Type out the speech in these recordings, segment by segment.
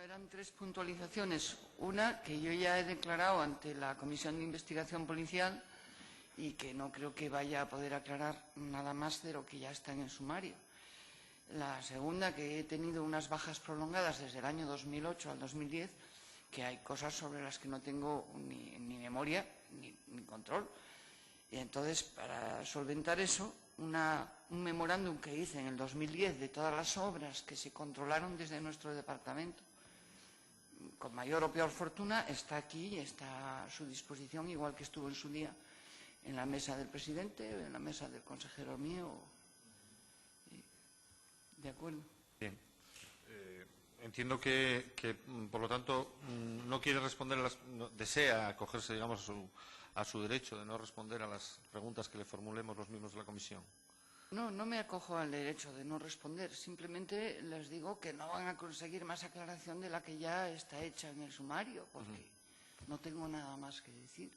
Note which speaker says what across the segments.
Speaker 1: eran tres puntualizaciones. Una, que yo ya he declarado ante la Comisión de Investigación Policial y que no creo que vaya a poder aclarar nada más de lo que ya está en el sumario. La segunda, que he tenido unas bajas prolongadas desde el año 2008 al 2010, que hay cosas sobre las que no tengo ni memoria ni control. Y entonces, para solventar eso, un memorándum que hice en el 2010 de todas las obras que se controlaron desde nuestro departamento, con mayor o peor fortuna, está aquí y está a su disposición, igual que estuvo en su día en la mesa del presidente, en la mesa del consejero mío. ¿De acuerdo?
Speaker 2: Bien. Entiendo que, por lo tanto, no quiere responder, desea acogerse, digamos, a su derecho de no responder a las preguntas que le formulemos los miembros de la comisión.
Speaker 1: No, no me acojo al derecho de no responder. Simplemente les digo que no van a conseguir más aclaración de la que ya está hecha en el sumario, porque no tengo nada más que decir.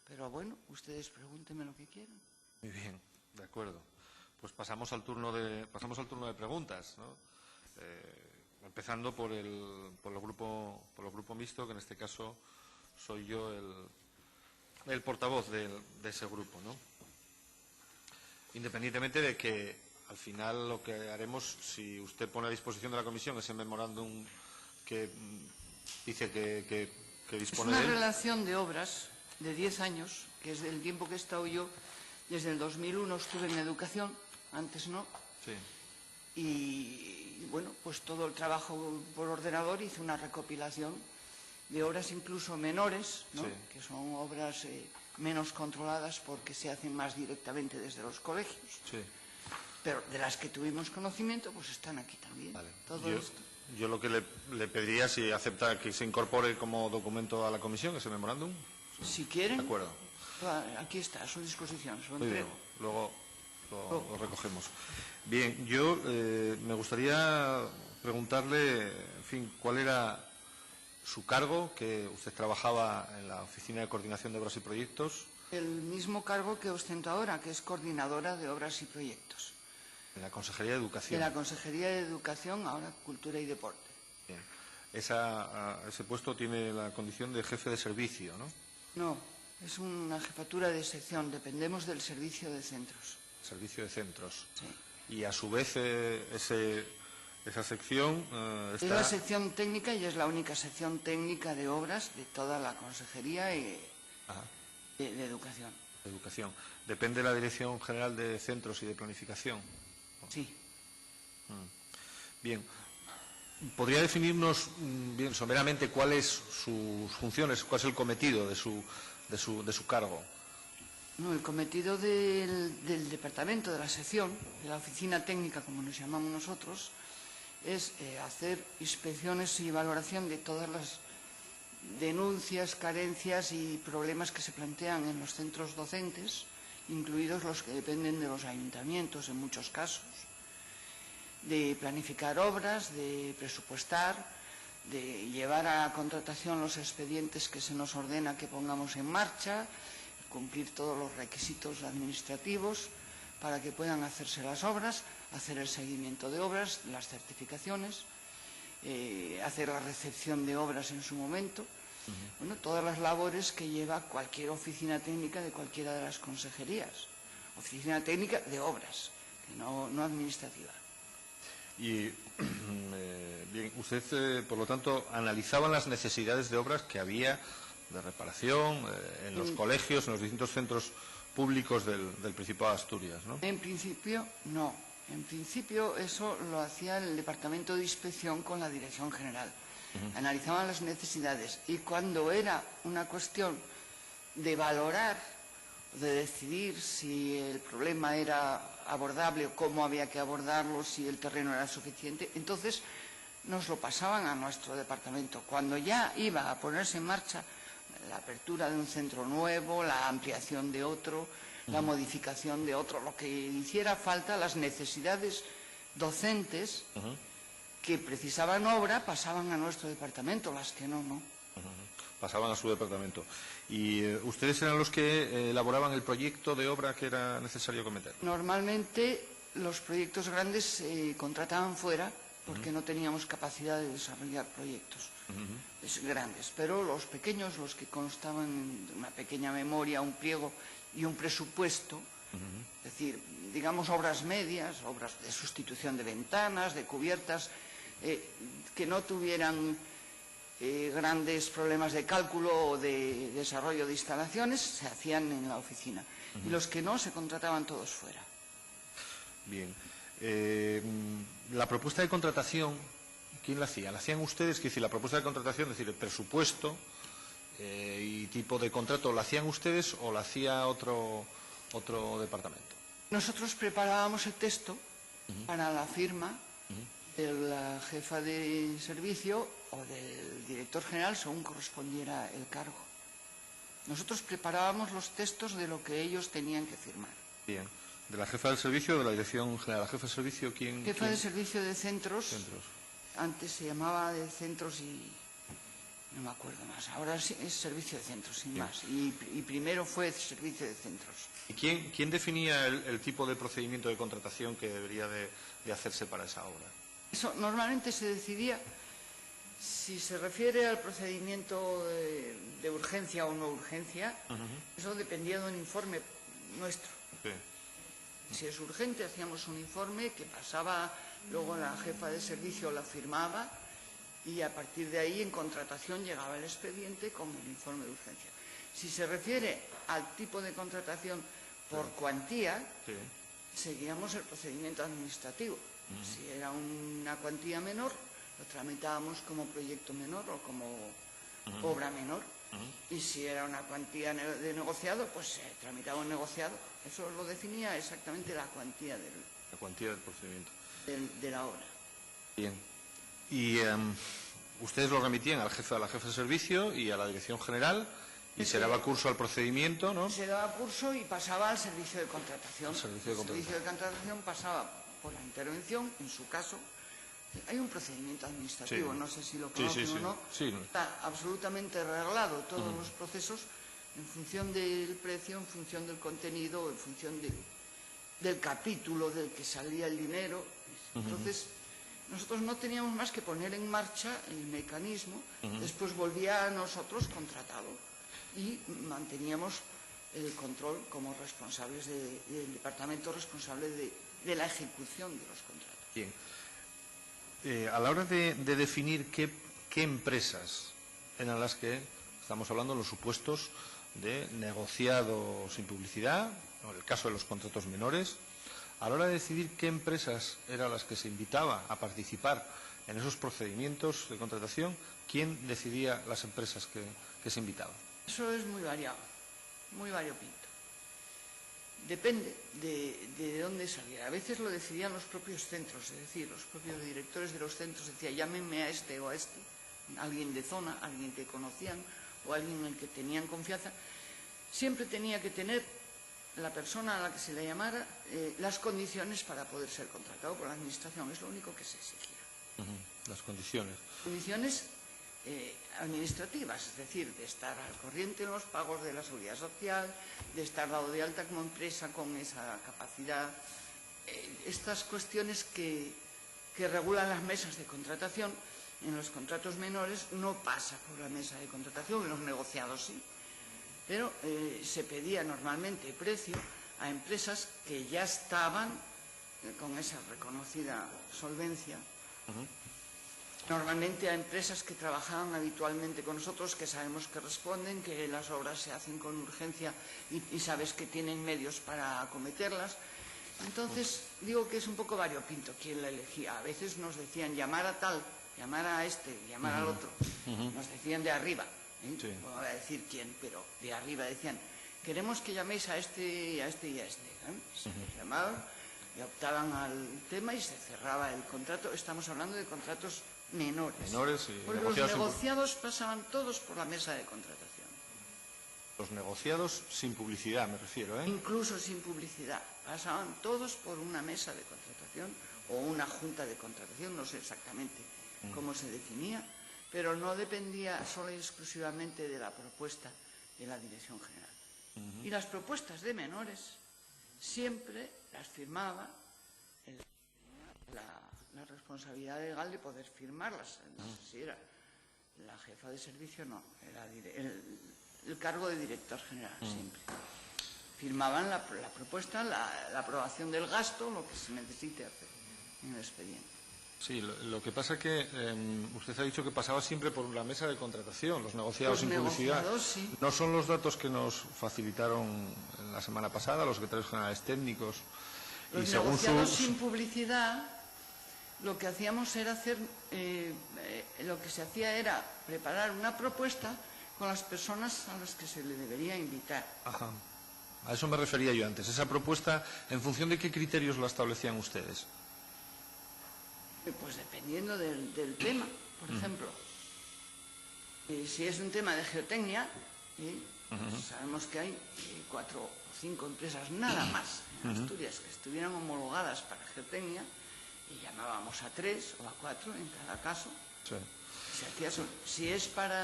Speaker 1: Pero bueno, ustedes pregúntenme lo que quieran.
Speaker 2: Muy bien, de acuerdo. Pues pasamos al turno de preguntas, ¿no? Empezando por el grupo mixto, que en este caso soy yo el portavoz de ese grupo, ¿no? Independientemente de que al final lo que haremos, si usted pone a disposición de la comisión ese memorándum que dice que dispone de él.
Speaker 1: Es una relación de obras de 10 años, que es del tiempo que he estado yo. Desde el 2001 estuve en educación, antes no.
Speaker 2: Sí.
Speaker 1: Y bueno, pues todo el trabajo por ordenador hice una recopilación de obras incluso menores, ¿no? Sí. Que son obras menos controladas porque se hacen más directamente desde los colegios.
Speaker 2: Sí.
Speaker 1: Pero de las que tuvimos conocimiento, pues están aquí también.
Speaker 2: Vale.
Speaker 1: Todo esto.
Speaker 2: Yo lo que le pediría, si acepta que se incorpore como documento a la comisión, ese memorándum.
Speaker 1: Si quieren.
Speaker 2: De acuerdo.
Speaker 1: Aquí está, a su disposición, su
Speaker 2: Muy
Speaker 1: entrego.
Speaker 2: bien. Luego lo recogemos. Bien, yo me gustaría preguntarle, en fin, cuál era su cargo, que usted trabajaba en la Oficina de Coordinación de Obras y Proyectos.
Speaker 1: El mismo cargo que ostento ahora, que es coordinadora de obras y proyectos.
Speaker 2: En la Consejería de Educación.
Speaker 1: En la Consejería de Educación, ahora Cultura y Deporte.
Speaker 2: Bien. Ese puesto tiene la condición de jefe de servicio, ¿no?
Speaker 1: No, es una jefatura de sección, dependemos del servicio de centros.
Speaker 2: Servicio de centros.
Speaker 1: Sí.
Speaker 2: Y a su vez esa sección está...
Speaker 1: Es la sección técnica y es la única sección técnica de obras de toda la Consejería y de Educación.
Speaker 2: Educación. ¿Depende de la Dirección General de Centros y de Planificación?
Speaker 1: Sí.
Speaker 2: Bien. ¿Podría definirnos bien someramente cuáles sus funciones, cuál es el cometido de su cargo?
Speaker 1: No, el cometido del departamento, de la sección, de la oficina técnica, como nos llamamos nosotros, es hacer inspecciones y valoración de todas las denuncias, carencias y problemas que se plantean en los centros docentes, incluidos los que dependen de los ayuntamientos en muchos casos, de planificar obras, de presupuestar, de llevar a contratación los expedientes que se nos ordena que pongamos en marcha, cumplir todos los requisitos administrativos para que puedan hacerse las obras, hacer el seguimiento de obras, las certificaciones, hacer la recepción de obras en su momento. Bueno, todas las labores que lleva cualquier oficina técnica de cualquiera de las consejerías. Oficina técnica de obras, que no administrativa.
Speaker 2: Y, bien, usted, por lo tanto, analizaba las necesidades de obras que había de reparación en los colegios, en los distintos centros públicos del Principado de Asturias, ¿no?
Speaker 1: En principio, no. En principio, eso lo hacía el Departamento de Inspección con la Dirección General. Analizaban las necesidades y cuando era una cuestión de valorar, de decidir si el problema era abordable o cómo había que abordarlo, si el terreno era suficiente, entonces nos lo pasaban a nuestro departamento. Cuando ya iba a ponerse en marcha la apertura de un centro nuevo, la ampliación de otro, la modificación de otro, lo que hiciera falta, las necesidades docentes que precisaban obra pasaban a nuestro departamento, las que no.
Speaker 2: Pasaban a su departamento. ¿Y ustedes eran los que elaboraban el proyecto de obra que era necesario cometer?
Speaker 1: Normalmente los proyectos grandes se contrataban fuera porque no teníamos capacidad de desarrollar proyectos grandes. Pero los pequeños, los que constaban en una pequeña memoria, un pliego y un presupuesto, es decir, digamos obras medias, obras de sustitución de ventanas, de cubiertas, que no tuvieran grandes problemas de cálculo o de desarrollo de instalaciones, se hacían en la oficina. Y los que no, se contrataban todos fuera.
Speaker 2: Bien. La propuesta de contratación, ¿quién la hacía? ¿La hacían ustedes? Es decir, la propuesta de contratación, es decir, el presupuesto y tipo de contrato, ¿la hacían ustedes o la hacía otro departamento?
Speaker 1: Nosotros preparábamos el texto para la firma de la jefa de servicio o del director general, según correspondiera el cargo. Nosotros preparábamos los textos de lo que ellos tenían que firmar.
Speaker 2: Bien. ¿De la jefa del servicio o de la dirección general? ¿La jefa de servicio quién?
Speaker 1: Jefa de servicio de centros. Antes se llamaba de centros y no me acuerdo más. Ahora es servicio de centros, sin más. Y primero fue servicio de centros.
Speaker 2: ¿Y quién definía el tipo de procedimiento de contratación que debería de hacerse para esa obra?
Speaker 1: Eso normalmente se decidía, si se refiere al procedimiento de urgencia o no urgencia, eso dependía de un informe nuestro.
Speaker 2: Sí.
Speaker 1: Si es urgente, hacíamos un informe que pasaba, luego la jefa de servicio la firmaba y a partir de ahí en contratación llegaba el expediente con el informe de urgencia. Si se refiere al tipo de contratación por cuantía, seguíamos el procedimiento administrativo. Si era una cuantía menor, lo tramitábamos como proyecto menor o como obra menor. Y si era una cuantía de negociado, pues se tramitaba un negociado. Eso lo definía exactamente la cuantía
Speaker 2: del procedimiento.
Speaker 1: De la obra.
Speaker 2: Bien. Y ustedes lo remitían a la jefa de servicio y a la dirección general y se daba curso al procedimiento, ¿no?
Speaker 1: Se daba curso y pasaba al servicio de contratación.
Speaker 2: El servicio de
Speaker 1: contratación pasaba por la intervención, en su caso. Hay un procedimiento administrativo, no sé si lo conocen o no. Está absolutamente reglado todos los procesos en función del precio, en función del contenido, en función del capítulo del que salía el dinero. Entonces, nosotros no teníamos más que poner en marcha el mecanismo, después volvía a nosotros contratado y manteníamos el control como responsables del departamento responsable de la ejecución de los contratos.
Speaker 2: Bien. A la hora de definir qué empresas eran las que estamos hablando, los supuestos de negociado sin publicidad, en el caso de los contratos menores, a la hora de decidir qué empresas eran las que se invitaba a participar en esos procedimientos de contratación, ¿quién decidía las empresas que se invitaban?
Speaker 1: Eso es muy variado, muy variopinto. Depende de dónde saliera. A veces lo decidían los propios centros, es decir, los propios directores de los centros decían, llámenme a este o a este, alguien de zona, alguien que conocían o alguien en el que tenían confianza. Siempre tenía que tener la persona a la que se le llamara las condiciones para poder ser contratado por la administración. Es lo único que se exigía.
Speaker 2: Las condiciones.
Speaker 1: Condiciones administrativas, es decir, de estar al corriente en los pagos de la seguridad social, de estar dado de alta como empresa con esa capacidad. Estas cuestiones que regulan las mesas de contratación, en los contratos menores no pasa por la mesa de contratación, en los negociados sí. Pero se pedía normalmente precio a empresas que ya estaban con esa reconocida solvencia. Normalmente a empresas que trabajaban habitualmente con nosotros, que sabemos que responden, que las obras se hacen con urgencia y sabes que tienen medios para acometerlas. Entonces, digo que es un poco variopinto quien la elegía. A veces nos decían llamar a tal, llamar a este, llamar al otro. Nos decían de arriba. No voy a decir quién, pero de arriba decían, queremos que llaméis a este, a este y a este. Se llamaban y optaban al tema y se cerraba el contrato. Estamos hablando de contratos menores.
Speaker 2: Pues
Speaker 1: los negociados pasaban todos por la mesa de contratación.
Speaker 2: Los negociados sin publicidad, me refiero, ¿eh?
Speaker 1: Incluso sin publicidad. Pasaban todos por una mesa de contratación o una junta de contratación, no sé exactamente cómo se definía, pero no dependía solo y exclusivamente de la propuesta de la Dirección General. Y las propuestas de menores siempre las firmaba la responsabilidad responsabilidad legal de poder firmarlas. Si era la jefa de servicio, no, era el cargo de director general siempre. Firmaban la propuesta, la aprobación del gasto, lo que se necesite hacer en el expediente.
Speaker 2: Sí, lo que pasa es que usted ha dicho que pasaba siempre por la mesa de contratación, los negociados sin publicidad.
Speaker 1: Sí.
Speaker 2: ¿No son los datos que nos facilitaron la semana pasada los secretarios generales técnicos?
Speaker 1: Los negociados sin publicidad, lo que hacíamos era hacer, lo que se hacía era preparar una propuesta con las personas a las que se le debería invitar.
Speaker 2: Ajá. A eso me refería yo antes. Esa propuesta, ¿en función de qué criterios la establecían ustedes?
Speaker 1: Pues dependiendo del tema. Por ejemplo, si es un tema de geotecnia, sabemos que hay 4 o 5 empresas nada más en Asturias que estuvieran homologadas para geotecnia, y llamábamos a 3 o a 4 en cada caso.
Speaker 2: Sí.
Speaker 1: Se hacía eso. Si es para,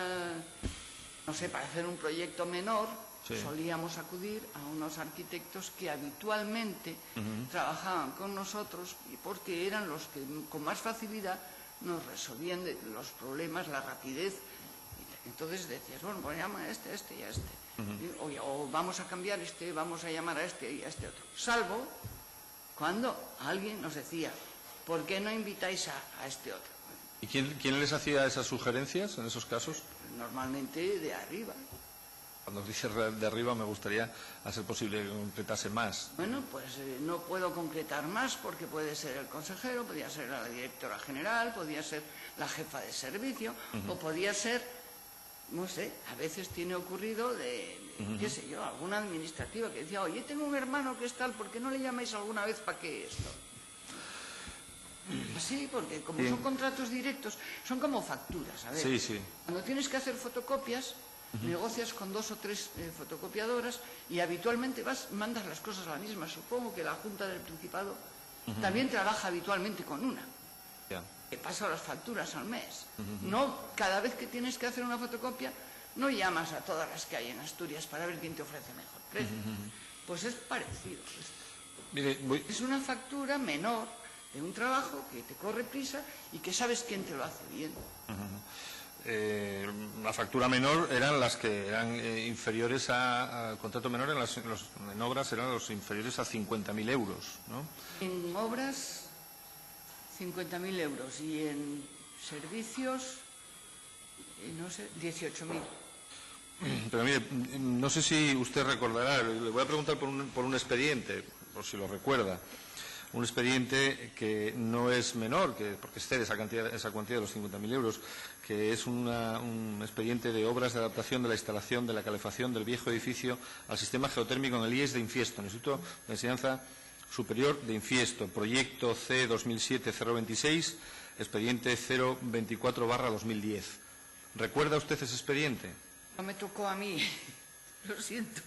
Speaker 1: no sé, para hacer un proyecto menor, solíamos acudir a unos arquitectos que habitualmente trabajaban con nosotros, y porque eran los que con más facilidad nos resolvían los problemas, la rapidez. Entonces decías, bueno, pues llama a este y a este. O vamos a cambiar vamos a llamar a este y a este otro. Salvo cuando alguien nos decía, ¿por qué no invitáis a este otro?
Speaker 2: ¿Y quién les hacía esas sugerencias en esos casos?
Speaker 1: Normalmente de arriba.
Speaker 2: Cuando dice de arriba me gustaría, a ser posible, que concretase más.
Speaker 1: Bueno, pues no puedo concretar más porque puede ser el consejero, podría ser la directora general, podría ser la jefa de servicio, o podría ser, no sé, a veces tiene ocurrido qué sé yo, alguna administrativa que decía, oye, tengo un hermano que es tal, ¿por qué no le llamáis alguna vez para qué esto? Sí, porque como son contratos directos, son como facturas, a ver.
Speaker 2: Sí.
Speaker 1: Cuando tienes que hacer fotocopias, negocias con 2 o 3 fotocopiadoras y habitualmente mandas las cosas a la misma. Supongo que la Junta del Principado también trabaja habitualmente con una. Que pasa las facturas al mes. No, cada vez que tienes que hacer una fotocopia, no llamas a todas las que hay en Asturias para ver quién te ofrece mejor precio. Pues es parecido.
Speaker 2: Mire,
Speaker 1: es una factura menor de un trabajo que te corre prisa y que sabes quién te lo hace bien.
Speaker 2: La factura menor eran las que eran inferiores al contrato menor, en obras eran los inferiores a 50.000 euros, ¿no?
Speaker 1: En obras, 50.000 euros, y en servicios, no sé, 18.000.
Speaker 2: Pero mire, no sé si usted recordará, le voy a preguntar por un expediente, por si lo recuerda. Un expediente que no es menor, porque excede esa cuantía de los 50.000 euros, que es un expediente de obras de adaptación de la instalación de la calefacción del viejo edificio al sistema geotérmico en el IES de Infiesto, Instituto de Enseñanza Superior de Infiesto, proyecto C 2007-026, expediente 024/2010. ¿Recuerda usted ese expediente?
Speaker 1: No me tocó a mí, lo siento.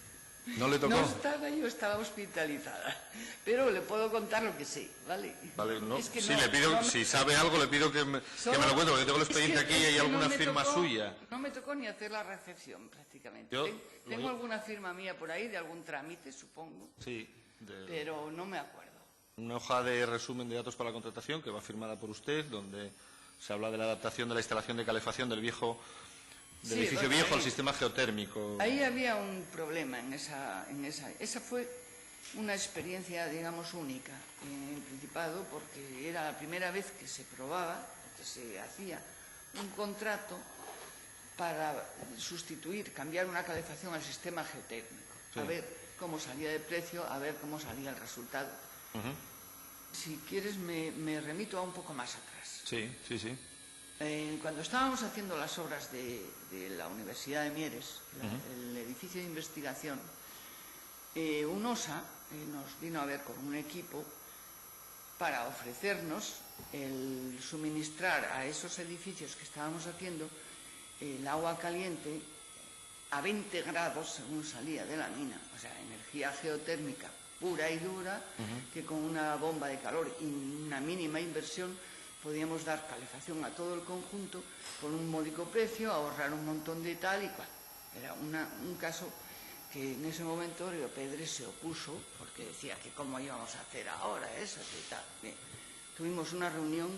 Speaker 2: ¿No le tocó?
Speaker 1: No estaba, yo estaba hospitalizada, pero le puedo contar lo que sé, ¿vale?
Speaker 2: Vale, no.
Speaker 1: Es que
Speaker 2: sí,
Speaker 1: no,
Speaker 2: le pido,
Speaker 1: no
Speaker 2: si sabe algo, le pido que me lo cuente, porque tengo el expediente aquí y hay alguna firma suya.
Speaker 1: No me tocó ni hacer la recepción, prácticamente. Tengo alguna firma mía por ahí, de algún trámite, supongo,
Speaker 2: sí,
Speaker 1: pero no me acuerdo.
Speaker 2: Una hoja de resumen de datos para la contratación que va firmada por usted, donde se habla de la adaptación de la instalación de calefacción del edificio viejo al sistema geotérmico.
Speaker 1: Ahí había un problema esa fue una experiencia, digamos, única en el Principado, porque era la primera vez que se probaba, que se hacía un contrato para cambiar una calefacción al sistema geotérmico, a ver cómo salía de precio, a ver cómo salía el resultado. Si quieres me remito a un poco más atrás.
Speaker 2: Sí.
Speaker 1: Cuando estábamos haciendo las obras de la Universidad de Mieres, el edificio de investigación, UNOSA nos vino a ver con un equipo para ofrecernos el suministrar a esos edificios que estábamos haciendo el agua caliente a 20 grados según salía de la mina, o sea, energía geotérmica pura y dura, que con una bomba de calor y una mínima inversión podíamos dar calefacción a todo el conjunto por un módico precio, ahorrar un montón de tal y cual. Era un caso que en ese momento Río Pedre se opuso, porque decía que cómo íbamos a hacer ahora eso y tal. Bien. tuvimos una reunión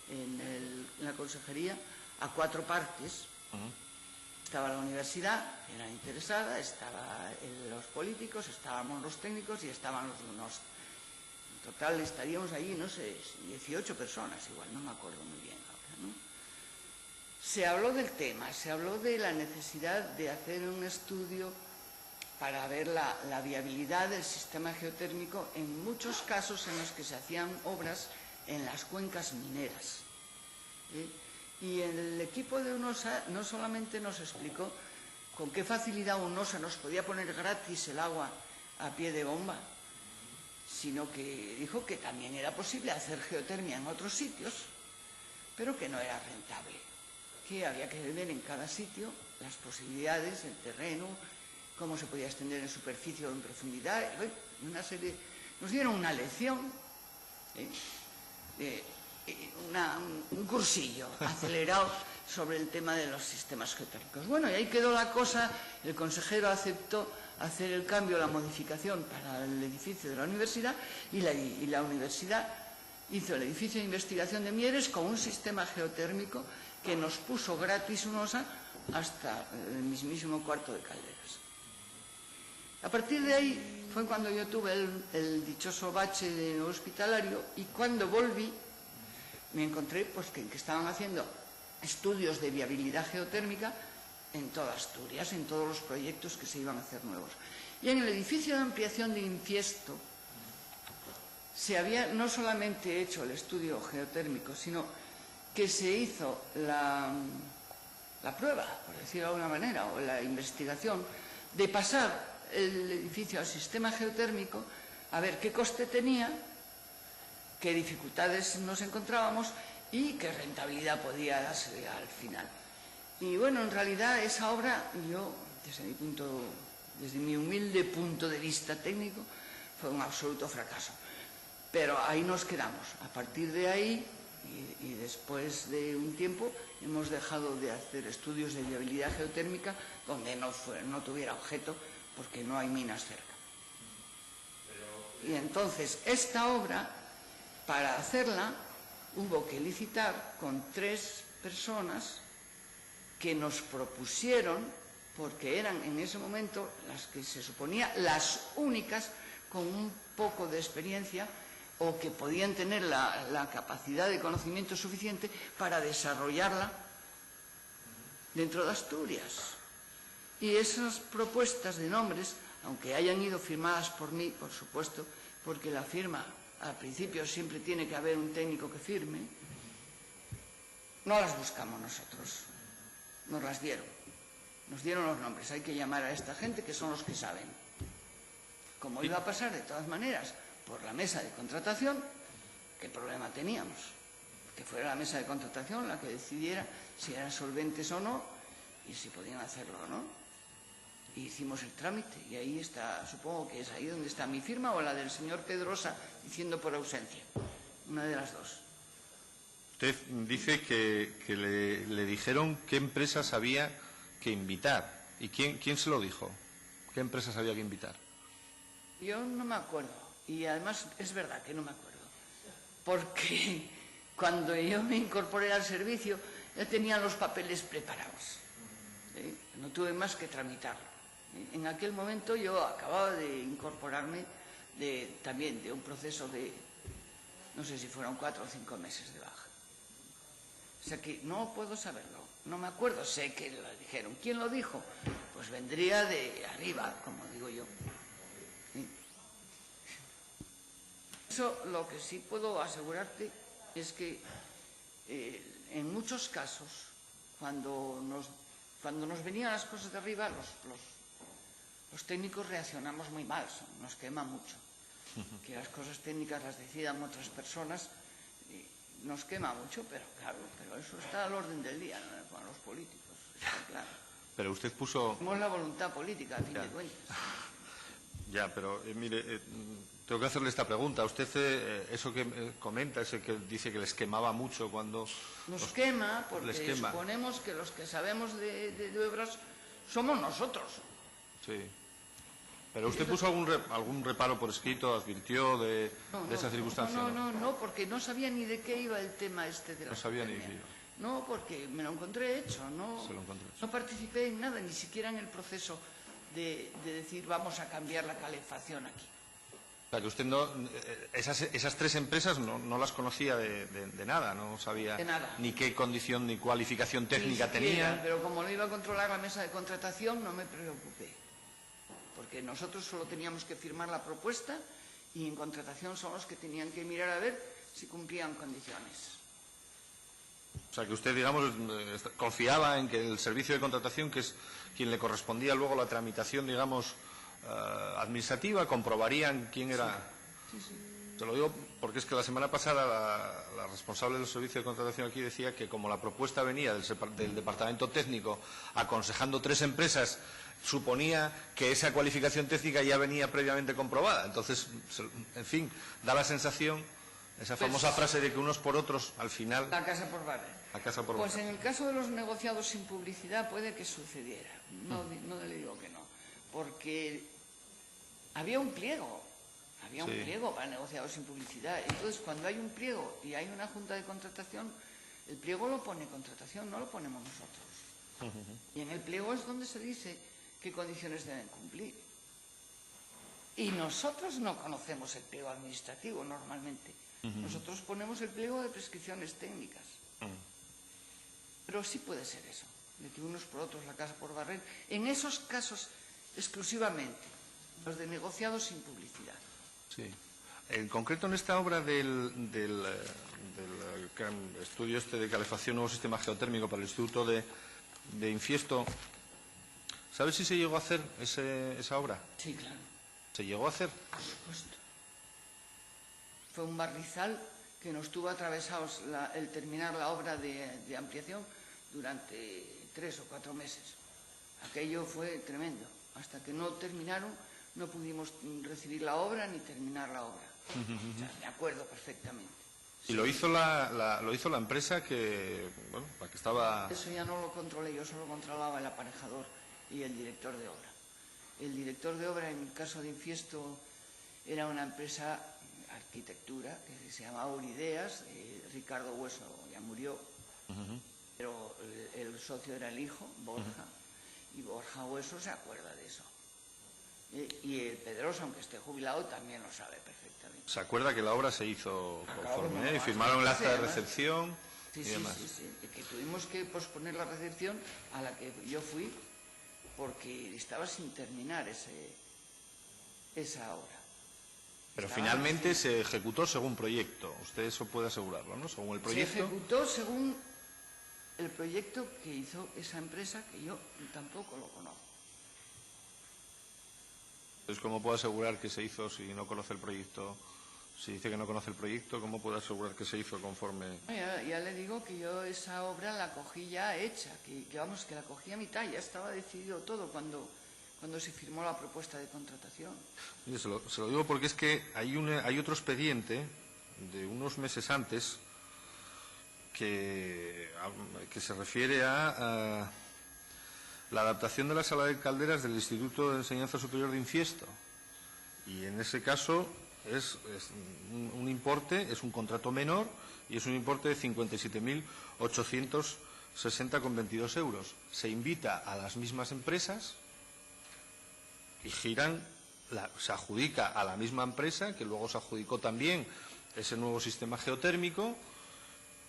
Speaker 1: en la consejería a 4 partes. Estaba la universidad, que era interesada, estaban los políticos, estábamos los técnicos y estaban los alumnos. En total estaríamos allí, no sé, 18 personas igual, no me acuerdo muy bien ahora, ¿no? Se habló del tema, se habló de la necesidad de hacer un estudio para ver la viabilidad del sistema geotérmico en muchos casos en los que se hacían obras en las cuencas mineras. Y el equipo de UNOSA no solamente nos explicó con qué facilidad UNOSA nos podía poner gratis el agua a pie de bomba, sino que dijo que también era posible hacer geotermia en otros sitios, pero que no era rentable, que había que ver en cada sitio las posibilidades, el terreno, cómo se podía extender en superficie o en profundidad. Bueno, una serie, nos dieron una lección, un cursillo acelerado sobre el tema de los sistemas geotérmicos. Bueno, y ahí quedó la cosa. El consejero aceptó hacer el cambio, la modificación para el edificio de la universidad, y la universidad hizo el edificio de investigación de Mieres con un sistema geotérmico que nos puso gratis UNOSA hasta el mismísimo Cuarto de Calderas. A partir de ahí fue cuando yo tuve el dichoso bache de hospitalario, y cuando volví me encontré pues que estaban haciendo estudios de viabilidad geotérmica en toda Asturias, en todos los proyectos que se iban a hacer nuevos. Y en el edificio de ampliación de Infiesto se había no solamente hecho el estudio geotérmico, sino que se hizo la prueba, por decirlo de alguna manera, o la investigación de pasar el edificio al sistema geotérmico, a ver qué coste tenía, qué dificultades nos encontrábamos y qué rentabilidad podía darse al final. Y bueno, en realidad esa obra, yo, desde mi humilde punto de vista técnico, fue un absoluto fracaso. Pero ahí nos quedamos. A partir de ahí, y después de un tiempo, hemos dejado de hacer estudios de viabilidad geotérmica donde no tuviera objeto, porque no hay minas cerca. Y entonces, esta obra, para hacerla, hubo que licitar con 3 personas que nos propusieron, porque eran en ese momento las que se suponía las únicas con un poco de experiencia o que podían tener la capacidad de conocimiento suficiente para desarrollarla dentro de Asturias. Y esas propuestas de nombres, aunque hayan ido firmadas por mí, por supuesto, porque la firma al principio siempre tiene que haber un técnico que firme, no las buscamos nosotros, nos las dieron. Nos dieron los nombres, hay que llamar a esta gente que son los que saben. Como iba a pasar de todas maneras por la mesa de contratación, ¿qué problema teníamos? Que fuera la mesa de contratación la que decidiera si eran solventes o no y si podían hacerlo o no. Y hicimos el trámite y ahí está, supongo que es ahí donde está mi firma o la del señor Pedrosa diciendo por ausencia, una de las dos.
Speaker 2: Usted dice que le dijeron qué empresas había que invitar. ¿Y quién se lo dijo? ¿Qué empresas había que invitar?
Speaker 1: Yo no me acuerdo. Y además es verdad que no me acuerdo. Porque cuando yo me incorporé al servicio, ya tenían los papeles preparados. No tuve más que tramitarlo. En aquel momento yo acababa de incorporarme también de un proceso de, no sé si fueron 4 o 5 meses de baja. O sea que no puedo saberlo, no me acuerdo, sé que lo dijeron. ¿Quién lo dijo? Pues vendría de arriba, como digo yo. ¿Sí? Eso lo que sí puedo asegurarte es que en muchos casos, cuando nos venían las cosas de arriba, los técnicos reaccionamos muy mal, nos quema mucho. Que las cosas técnicas las decidan otras personas, nos quema mucho, pero claro, eso está al orden del día, ¿no? Con los políticos, está claro.
Speaker 2: Pero usted puso...
Speaker 1: Tenemos la voluntad política, a fin de cuentas.
Speaker 2: Ya, pero mire, tengo que hacerle esta pregunta. Usted, eso que comenta, ese que dice que les quemaba mucho cuando...
Speaker 1: Nos quema porque suponemos que los que sabemos de obras somos nosotros.
Speaker 2: Sí. ¿Pero usted puso algún reparo por escrito, advirtió de esa circunstancia?
Speaker 1: No, porque no sabía ni de qué iba el tema este de la...
Speaker 2: No sabía ni de qué iba.
Speaker 1: No, porque me lo encontré hecho, no participé en nada, ni siquiera en el proceso de decir vamos a cambiar la calefacción aquí.
Speaker 2: O sea, que usted esas tres empresas no las conocía de nada, no sabía ni qué condición ni cualificación técnica tenían.
Speaker 1: Pero como lo iba a controlar la mesa de contratación, no me preocupé. Porque nosotros solo teníamos que firmar la propuesta y en contratación son los que tenían que mirar a ver si cumplían condiciones.
Speaker 2: O sea, que usted, digamos, confiaba en que el servicio de contratación, que es quien le correspondía luego la tramitación, digamos, administrativa, comprobarían quién era.
Speaker 1: Sí.
Speaker 2: Se lo digo porque es que la semana pasada la responsable del servicio de contratación aquí decía que como la propuesta venía del departamento técnico aconsejando tres empresas, suponía que esa cualificación técnica ya venía previamente comprobada. Entonces, en fin, da la sensación, esa famosa frase de que unos por otros, al final...
Speaker 1: La casa por barrer.
Speaker 2: La casa por
Speaker 1: Pues
Speaker 2: barrer.
Speaker 1: en el caso de los negociados sin publicidad puede que sucediera. No le digo que no. Porque había un pliego. Había un pliego para negociados sin publicidad. Entonces, cuando hay un pliego y hay una junta de contratación, el pliego lo pone contratación, no lo ponemos nosotros. Y en el pliego es donde se dice qué condiciones deben cumplir. Y nosotros no conocemos el pliego administrativo normalmente. Nosotros ponemos el pliego de prescripciones técnicas. Pero sí puede ser eso, de que unos por otros, la casa por barrer. En esos casos exclusivamente, los de negociados sin publicidad.
Speaker 2: Sí. En concreto, en esta obra del estudio de calefacción, nuevo sistema geotérmico para el Instituto de Infiesto, ¿sabe si se llegó a hacer esa obra?
Speaker 1: Sí, claro.
Speaker 2: ¿Se llegó a hacer?
Speaker 1: Por supuesto. Fue un barrizal que nos tuvo atravesados el terminar la obra de ampliación durante 3 o 4 meses. Aquello fue tremendo. Hasta que no terminaron, no pudimos recibir la obra ni terminar la obra. O sea, me acuerdo perfectamente.
Speaker 2: Y lo hizo la empresa que, bueno, la que estaba...
Speaker 1: Eso ya no lo controlé, yo solo controlaba el aparejador y el director de obra. El director de obra, en el caso de Infiesto, era una empresa arquitectura que se llamaba Urideas. Ricardo Hueso ya murió, pero el socio era el hijo, Borja, y Borja Hueso se acuerda de eso. Y el Pedrosa, aunque esté jubilado, también lo sabe perfectamente.
Speaker 2: ¿Se acuerda que la obra se hizo conforme y firmaron el acta de recepción y demás?
Speaker 1: Sí. Que tuvimos que posponer la recepción a la que yo fui porque estaba sin terminar esa obra.
Speaker 2: Pero finalmente se ejecutó según proyecto. Usted eso puede asegurarlo, ¿no? Según el proyecto.
Speaker 1: Se ejecutó según el proyecto que hizo esa empresa, que yo tampoco lo conozco.
Speaker 2: Entonces, ¿cómo puedo asegurar que se hizo si no conoce el proyecto? Si dice que no conoce el proyecto, ¿cómo puedo asegurar que se hizo conforme?
Speaker 1: Ya le digo que yo esa obra la cogí ya hecha, que la cogí a mitad, ya estaba decidido todo cuando se firmó la propuesta de contratación.
Speaker 2: Mire, se lo digo porque es que hay otro expediente de unos meses antes que se refiere a la adaptación de la sala de calderas del Instituto de Enseñanza Superior de Infiesto. Y en ese caso es un importe, es un contrato menor y es un importe de 57.860,22 euros. Se invita a las mismas empresas y se adjudica a la misma empresa, que luego se adjudicó también ese nuevo sistema geotérmico,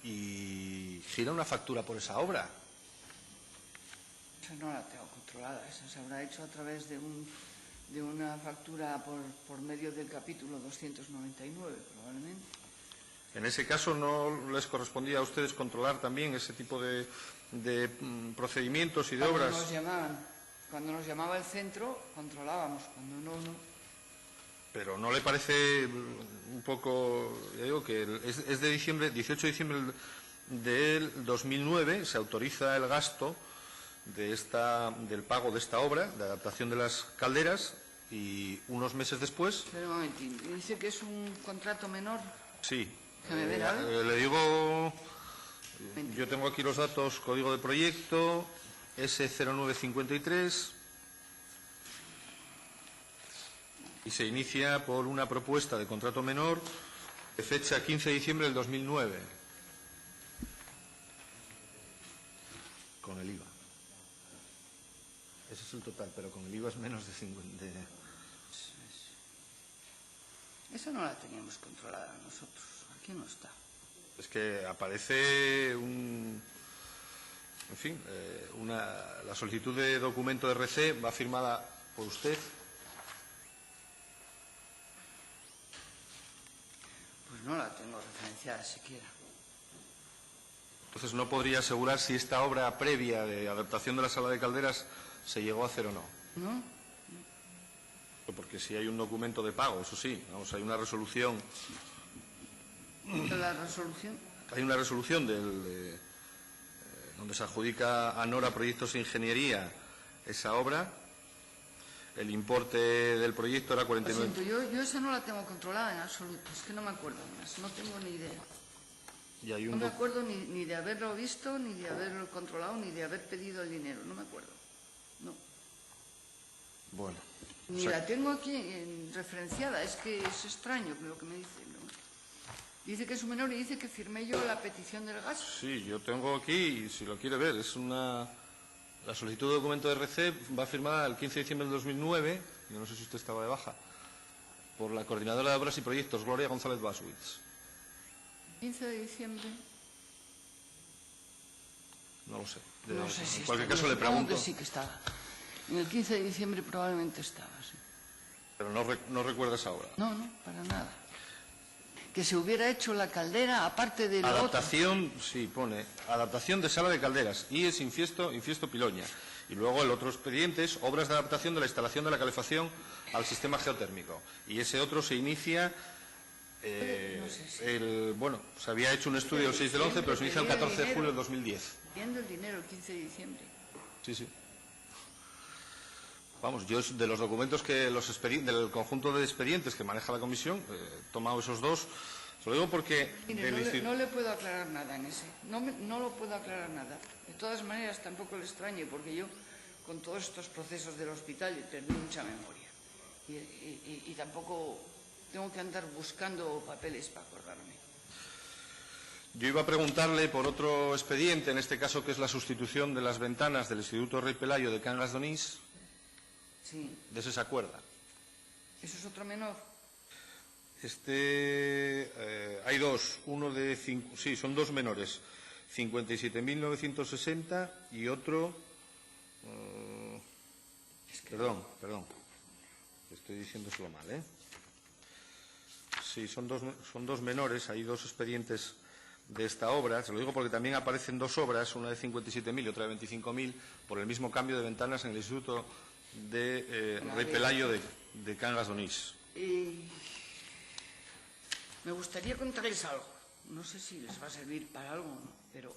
Speaker 2: y gira una factura por esa obra.
Speaker 1: Esa no la tengo controlada, esa se habrá hecho a través de una factura por medio del capítulo 299, probablemente.
Speaker 2: En ese caso, ¿no les correspondía a ustedes controlar también ese tipo de procedimientos y de obras?
Speaker 1: Cuando nos llamaba el centro, controlábamos, cuando no.
Speaker 2: Pero ¿no le parece un poco, ya digo, que es de 18 de diciembre del 2009, se autoriza el gasto del pago de esta obra, de adaptación de las calderas, y unos meses después...
Speaker 1: Espera un momentín, ¿dice que es un contrato menor?
Speaker 2: Sí.
Speaker 1: Déjame ver,
Speaker 2: le digo, yo tengo aquí los datos, código de proyecto, S0953... y se inicia por una propuesta de contrato menor de fecha 15 de diciembre del 2009, con el IVA. Ese es el total, pero con el IVA es menos de 50.
Speaker 1: Esa no la teníamos controlada nosotros. Aquí no está.
Speaker 2: Es que aparece la solicitud de documento de RC va firmada por usted.
Speaker 1: Pues no la tengo referenciada siquiera.
Speaker 2: Entonces no podría asegurar si esta obra previa de adaptación de la sala de calderas se llegó a hacer o no.
Speaker 1: ¿No?
Speaker 2: Porque si hay un documento de pago, eso sí, vamos, hay una resolución.
Speaker 1: ¿La resolución?
Speaker 2: Hay una resolución donde se adjudica a Nora Proyectos e Ingeniería esa obra. El importe del proyecto era 49.
Speaker 1: Lo siento, yo esa no la tengo controlada en absoluto. Es que no me acuerdo más, no tengo ni idea. No me acuerdo ni de haberlo visto, ni de haberlo controlado, ni de haber pedido el dinero. No me acuerdo. No.
Speaker 2: Bueno.
Speaker 1: Ni la tengo aquí referenciada. Es que es extraño lo que me dice, ¿no? Dice que es un menor y dice que firmé yo la petición del gas.
Speaker 2: Sí, yo tengo aquí, si lo quiere ver, la solicitud de documento de RC va firmada el 15 de diciembre del 2009, yo no sé si usted estaba de baja, por la coordinadora de obras y proyectos, Gloria González Baswitz.
Speaker 1: 15 de diciembre.
Speaker 2: No lo sé.
Speaker 1: No sé si
Speaker 2: en cualquier
Speaker 1: está,
Speaker 2: caso le pregunto.
Speaker 1: Que sí que estaba. En el 15 de diciembre probablemente estaba, sí.
Speaker 2: Pero no recuerda esa obra.
Speaker 1: No, para nada. Que se hubiera hecho la caldera aparte de la
Speaker 2: adaptación, otra. Sí, pone adaptación de sala de calderas, IES Infiesto Piloña. Y luego el otro expediente es obras de adaptación de la instalación de la calefacción al sistema geotérmico. Y ese otro se inicia,
Speaker 1: no sé si.
Speaker 2: Se había hecho un estudio el 6 del 11, pero se inicia el 14 de julio del 2010.
Speaker 1: Viendo el dinero el 15 de diciembre.
Speaker 2: Sí. Vamos, yo de los documentos del conjunto de expedientes que maneja la comisión, he tomado esos dos. Se lo digo porque...
Speaker 1: Mire, no le puedo aclarar nada en ese. No lo puedo aclarar nada. De todas maneras, tampoco le extrañe, porque yo, con todos estos procesos del hospital, perdí mucha memoria. Y tampoco tengo que andar buscando papeles para acordarme.
Speaker 2: Yo iba a preguntarle por otro expediente, en este caso que es la sustitución de las ventanas del Instituto Rey Pelayo de Cangas de Onís.
Speaker 1: Sí.
Speaker 2: ¿De ese se acuerda?
Speaker 1: ¿Eso es otro menor?
Speaker 2: Hay dos. Uno de... Sí, son dos menores. 57.960 y otro... Perdón. Estoy diciéndoselo mal, ¿eh? Sí, son dos menores. Hay dos expedientes de esta obra. Se lo digo porque también aparecen dos obras, una de 57.000 y otra de 25.000, por el mismo cambio de ventanas en el Instituto de Rey Pelayo de Cangas de Onís.
Speaker 1: Me gustaría contarles algo. No sé si les va a servir para algo, ¿no? Pero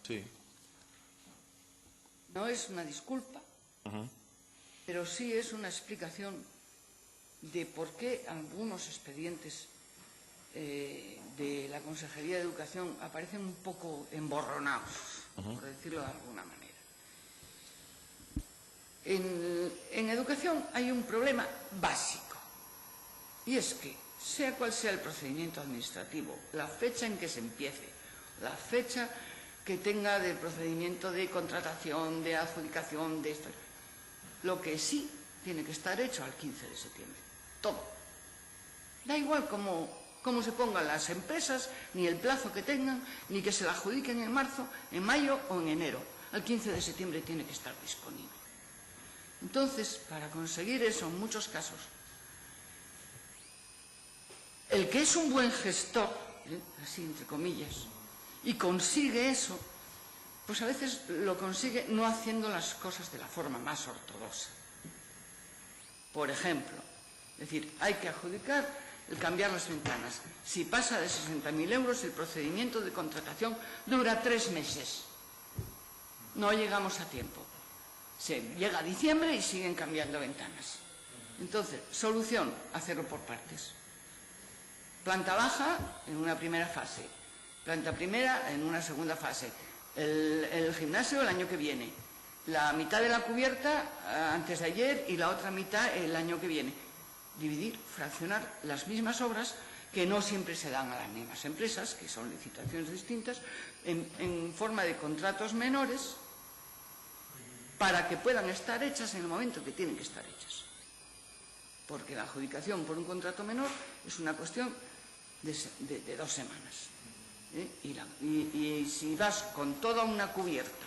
Speaker 2: sí.
Speaker 1: No es una disculpa, pero sí es una explicación de por qué algunos expedientes de la Consejería de Educación aparecen un poco emborronados, por decirlo de alguna manera. En educación hay un problema básico, y es que, sea cual sea el procedimiento administrativo, la fecha en que se empiece, la fecha que tenga de procedimiento de contratación, de adjudicación, de esto, lo que sí tiene que estar hecho al 15 de septiembre. Todo. Da igual cómo se pongan las empresas, ni el plazo que tengan, ni que se la adjudiquen en marzo, en mayo o en enero. Al 15 de septiembre tiene que estar disponible. Entonces, para conseguir eso, en muchos casos, el que es un buen gestor, así entre comillas, y consigue eso, pues a veces lo consigue no haciendo las cosas de la forma más ortodoxa. Por ejemplo, es decir, hay que adjudicar el cambiar las ventanas. Si pasa de 60.000 euros, el procedimiento de contratación dura 3 meses. No llegamos a tiempo. Se llega a diciembre y siguen cambiando ventanas. Entonces, solución, hacerlo por partes. Planta baja en una primera fase, planta primera en una segunda fase, el gimnasio el año que viene, la mitad de la cubierta antes de ayer y la otra mitad el año que viene. dividir, fraccionar las mismas obras que no siempre se dan a las mismas empresas, que son licitaciones distintas, en forma de contratos menores, para que puedan estar hechas en el momento que tienen que estar hechas. Porque la adjudicación por un contrato menor es una cuestión de 2 semanas. Y si vas con toda una cubierta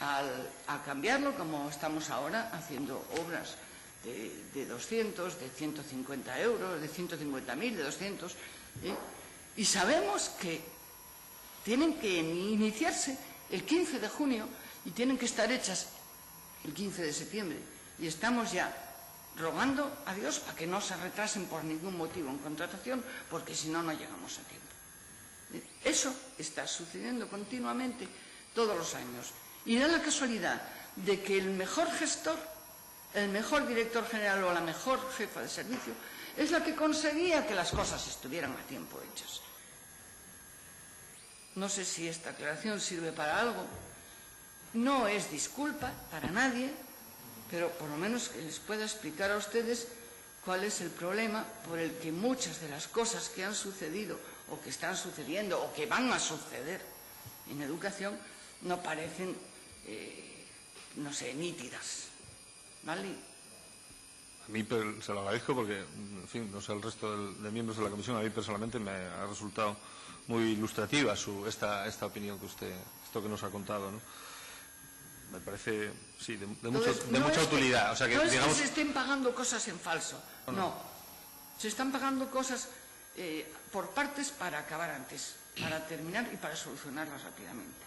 Speaker 1: a cambiarlo, como estamos ahora haciendo obras de 200, de 150 euros, de 150.000, de 200, y sabemos que tienen que iniciarse el 15 de junio y tienen que estar hechas el 15 de septiembre, y estamos ya rogando a Dios para que no se retrasen por ningún motivo en contratación, porque si no, no llegamos a tiempo. Eso está sucediendo continuamente todos los años. Y da la casualidad de que el mejor gestor, el mejor director general o la mejor jefa de servicio es la que conseguía que las cosas estuvieran a tiempo hechas. No sé si esta aclaración sirve para algo. No es disculpa para nadie, pero por lo menos que les pueda explicar a ustedes cuál es el problema por el que muchas de las cosas que han sucedido o que están sucediendo o que van a suceder en educación no parecen, no sé, nítidas. ¿Vale?
Speaker 2: A mí se lo agradezco porque, en fin, no sé, el resto de miembros de la comisión, a mí personalmente me ha resultado muy ilustrativa esta opinión que usted, esto que nos ha contado, ¿no? Me parece, sí, de mucha utilidad. O sea,
Speaker 1: no es
Speaker 2: digamos,
Speaker 1: que se estén pagando cosas en falso, no. Se están pagando cosas por partes para acabar antes, para terminar y para solucionarlas rápidamente.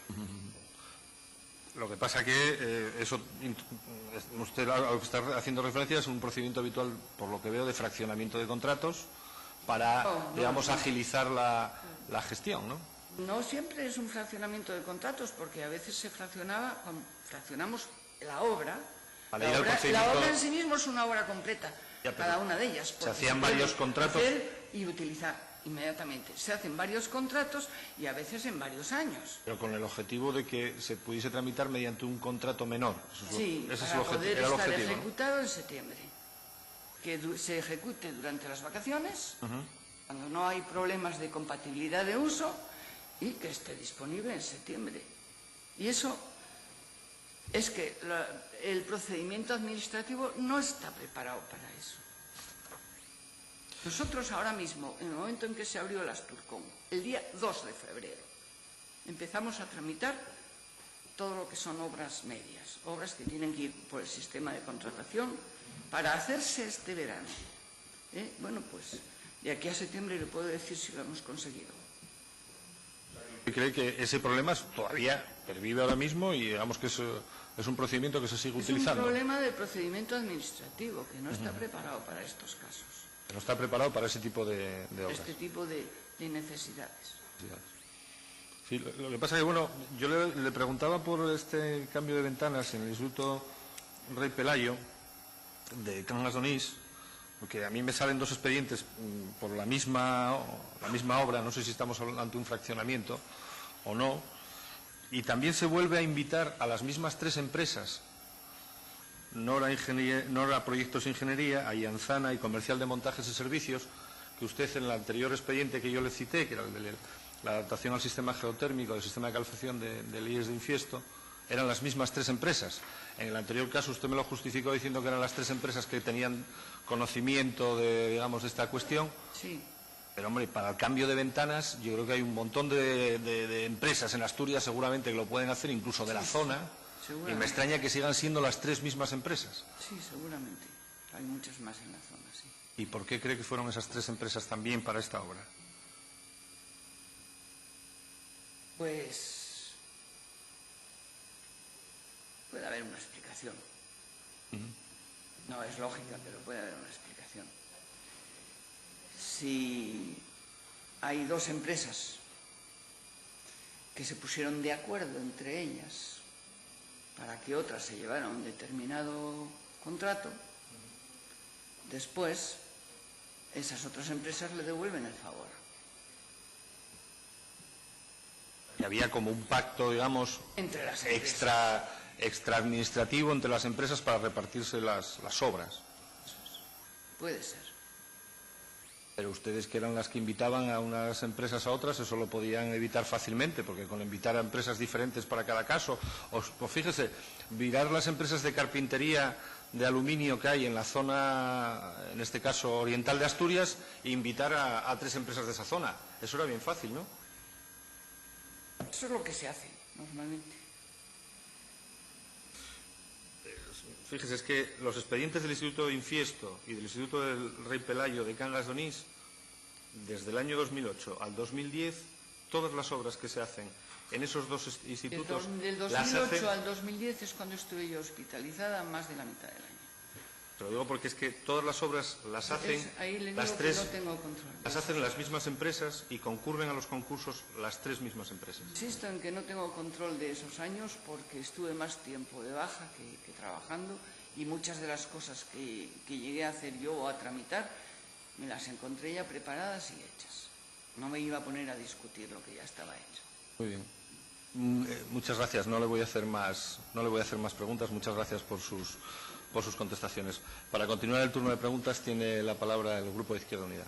Speaker 2: Lo que pasa que eso, usted a lo que está haciendo referencia es un procedimiento habitual, por lo que veo, de fraccionamiento de contratos para, digamos, agilizar la gestión, ¿no?
Speaker 1: No siempre es un fraccionamiento de contratos, porque a veces fraccionamos la obra. La obra en sí mismo es una obra completa, cada una de ellas.
Speaker 2: Se hacían varios contratos.
Speaker 1: Hacer y utilizar inmediatamente. Se hacen varios contratos y a veces en varios años.
Speaker 2: Pero con el objetivo de que se pudiese tramitar mediante un contrato menor.
Speaker 1: Sí, para poder estar ejecutado en septiembre. Que se ejecute durante las vacaciones, cuando no hay problemas de compatibilidad de uso, y que esté disponible en septiembre. Y eso es que el procedimiento administrativo no está preparado para eso. Nosotros ahora mismo, en el momento en que se abrió el Asturcom, el día 2 de febrero, empezamos a tramitar todo lo que son obras medias, obras que tienen que ir por el sistema de contratación para hacerse este verano. Bueno, pues de aquí a septiembre le puedo decir si lo hemos conseguido.
Speaker 2: ¿Cree que ese problema todavía pervive ahora mismo y digamos que es un procedimiento que se sigue utilizando?
Speaker 1: Es un problema de procedimiento administrativo que no está preparado para estos casos.
Speaker 2: Que no está preparado para ese tipo de obras.
Speaker 1: Este tipo de necesidades.
Speaker 2: Sí, lo que pasa es que, bueno, yo le preguntaba por este cambio de ventanas en el Instituto Rey Pelayo de Cangas de Onís, porque a mí me salen 2 expedientes por la misma obra, no sé si estamos ante un fraccionamiento o no, y también se vuelve a invitar a las mismas 3 empresas, Nora Proyectos Ingeniería, Ayanzana y Comercial de Montajes y Servicios, que usted en el anterior expediente que yo le cité, que era el de la adaptación al sistema geotérmico, del sistema de calefacción del IES de Infiesto, eran las mismas 3 empresas. En el anterior caso usted me lo justificó diciendo que eran las 3 empresas que tenían conocimiento de esta cuestión.
Speaker 1: Sí.
Speaker 2: Pero, hombre, para el cambio de ventanas, yo creo que hay un montón de empresas en Asturias seguramente que lo pueden hacer, incluso de la zona, y me extraña que sigan siendo las 3 mismas empresas.
Speaker 1: Sí, seguramente. Hay muchas más en la zona, sí.
Speaker 2: ¿Y por qué cree que fueron esas 3 empresas también para esta obra?
Speaker 1: Pues puede haber una explicación. No es lógica, pero puede haber una explicación. Si hay 2 empresas que se pusieron de acuerdo entre ellas para que otras se llevaran un determinado contrato, después esas otras empresas le devuelven el favor.
Speaker 2: Y había como un pacto, digamos,
Speaker 1: entre las
Speaker 2: extra administrativo entre las empresas para repartirse las obras.
Speaker 1: Puede ser.
Speaker 3: Pero ustedes, que eran las que invitaban a unas empresas a otras, eso lo podían evitar fácilmente, porque con invitar a empresas diferentes para cada caso, o fíjese, mirar las empresas de carpintería, de aluminio que hay en la zona, en este caso oriental de Asturias, e invitar a 3 empresas de esa zona. Eso era bien fácil, ¿no?
Speaker 1: Eso es lo que se hace normalmente.
Speaker 3: Fíjese, es que los expedientes del Instituto de Infiesto y del Instituto del Rey Pelayo de Cangas de Onís, desde el año 2008 al 2010, todas las obras que se hacen en esos dos institutos...
Speaker 1: Del 2008 al 2010 es cuando estuve yo hospitalizada más de la mitad del año.
Speaker 3: Te lo digo porque es que todas las obras las hacen
Speaker 1: ahí le digo
Speaker 3: las
Speaker 1: que
Speaker 3: 3,
Speaker 1: no tengo control.
Speaker 3: las hacen las mismas empresas y concurren a los concursos las 3 mismas empresas.
Speaker 1: Insisto en que no tengo control de esos años porque estuve más tiempo de baja que trabajando, y muchas de las cosas que llegué a hacer yo o a tramitar me las encontré ya preparadas y hechas. No me iba a poner a discutir lo que ya estaba hecho.
Speaker 3: Muy bien. Muchas gracias. No le voy a hacer más preguntas. Muchas gracias por sus contestaciones. Para continuar el turno de preguntas tiene la palabra el Grupo de Izquierda Unida.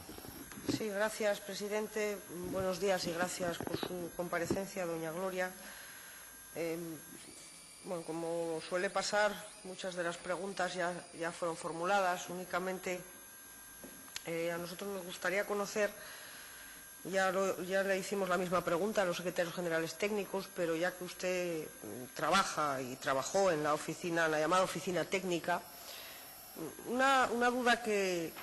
Speaker 4: Sí, gracias, presidente. Buenos días y gracias por su comparecencia, doña Gloria. Bueno, como suele pasar, muchas de las preguntas ya fueron formuladas. Únicamente a nosotros nos gustaría conocer, ya le hicimos la misma pregunta a los secretarios generales técnicos, pero ya que usted trabaja y trabajó en la oficina, la llamada oficina técnica, una duda que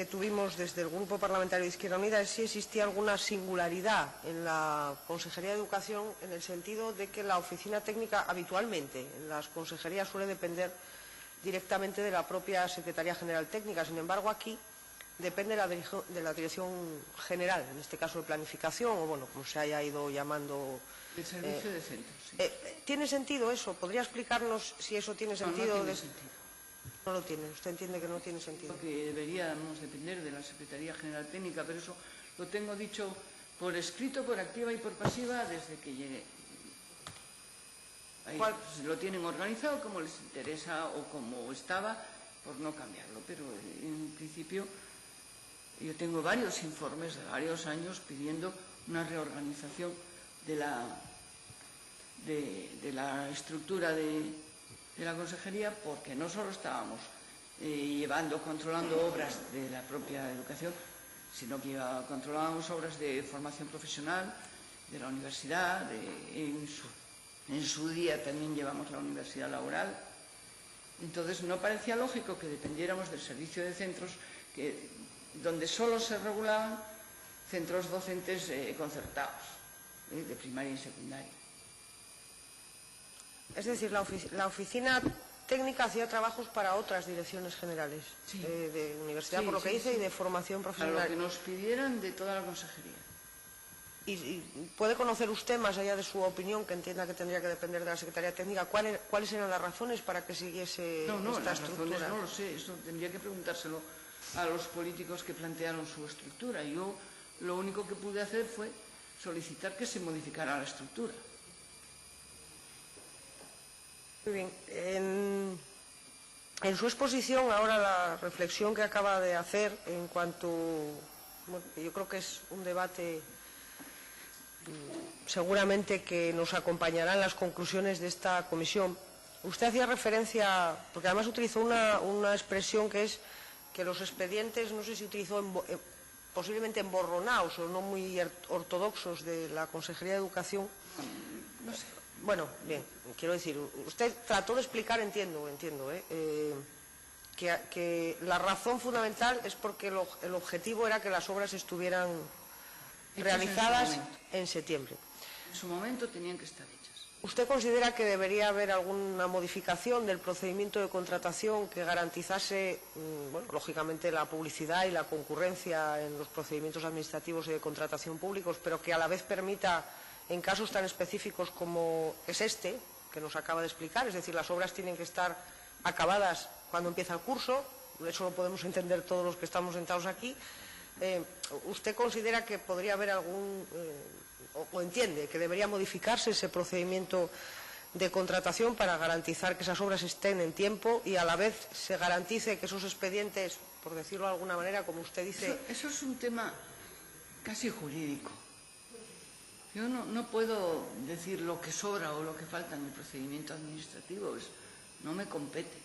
Speaker 4: tuvimos desde el Grupo Parlamentario de Izquierda Unida es si existía alguna singularidad en la Consejería de Educación, en el sentido de que la oficina técnica habitualmente en las consejerías suele depender directamente de la propia Secretaría General Técnica. Sin embargo, aquí depende de la Dirección General, en este caso de Planificación, o bueno, como se haya ido llamando.
Speaker 1: El servicio de centros, sí.
Speaker 4: ¿Tiene sentido eso? ¿Podría explicarnos si eso tiene sentido?
Speaker 1: No tiene sentido.
Speaker 4: No lo tiene. ¿Usted entiende que no tiene sentido?
Speaker 1: Que deberíamos depender de la Secretaría General Técnica, pero eso lo tengo dicho por escrito, por activa y por pasiva desde que llegué. Ahí lo tienen organizado como les interesa o como estaba, por no cambiarlo. Pero en principio yo tengo varios informes de varios años pidiendo una reorganización de la estructura de la consejería, porque no solo estábamos controlando obras de la propia educación, sino que controlábamos obras de formación profesional, de la universidad, en su día también llevamos la universidad laboral. Entonces no parecía lógico que dependiéramos del servicio de centros, donde solo se regulaban centros docentes concertados, de primaria y secundaria.
Speaker 4: Es decir, la oficina técnica hacía trabajos para otras direcciones generales,
Speaker 1: sí,
Speaker 4: de universidad, por lo que dice, y de formación profesional.
Speaker 1: Para lo que nos pidieran de toda la consejería.
Speaker 4: ¿Y puede conocer usted, más allá de su opinión, que entienda que tendría que depender de la Secretaría Técnica, cuáles eran las razones para que siguiese esta estructura?
Speaker 1: Razones no lo sé, eso tendría que preguntárselo a los políticos que plantearon su estructura. Yo lo único que pude hacer fue solicitar que se modificara la estructura.
Speaker 4: Muy bien. En su exposición, ahora la reflexión que acaba de hacer en cuanto... Bueno, yo creo que es un debate seguramente que nos acompañarán las conclusiones de esta comisión. Usted hacía referencia, porque además utilizó una expresión que es que los expedientes, no sé si utilizó posiblemente emborronados o no muy ortodoxos de la Consejería de Educación.
Speaker 1: No sé.
Speaker 4: Bueno, bien, quiero decir, usted trató de explicar, entiendo, que la razón fundamental es porque el objetivo era que las obras estuvieran realizadas en septiembre.
Speaker 1: En su momento tenían que estar hechas.
Speaker 4: ¿Usted considera que debería haber alguna modificación del procedimiento de contratación que garantizase, bueno, lógicamente, la publicidad y la concurrencia en los procedimientos administrativos y de contratación públicos, pero que a la vez permita, en casos tan específicos como es este, que nos acaba de explicar, es decir, las obras tienen que estar acabadas cuando empieza el curso, eso lo podemos entender todos los que estamos sentados aquí? ¿Usted considera que podría haber o entiende que debería modificarse ese procedimiento de contratación para garantizar que esas obras estén en tiempo y a la vez se garantice que esos expedientes, por decirlo de alguna manera, como usted dice...
Speaker 1: Eso es un tema casi jurídico. Yo no puedo decir lo que sobra o lo que falta en el procedimiento administrativo, no me compete.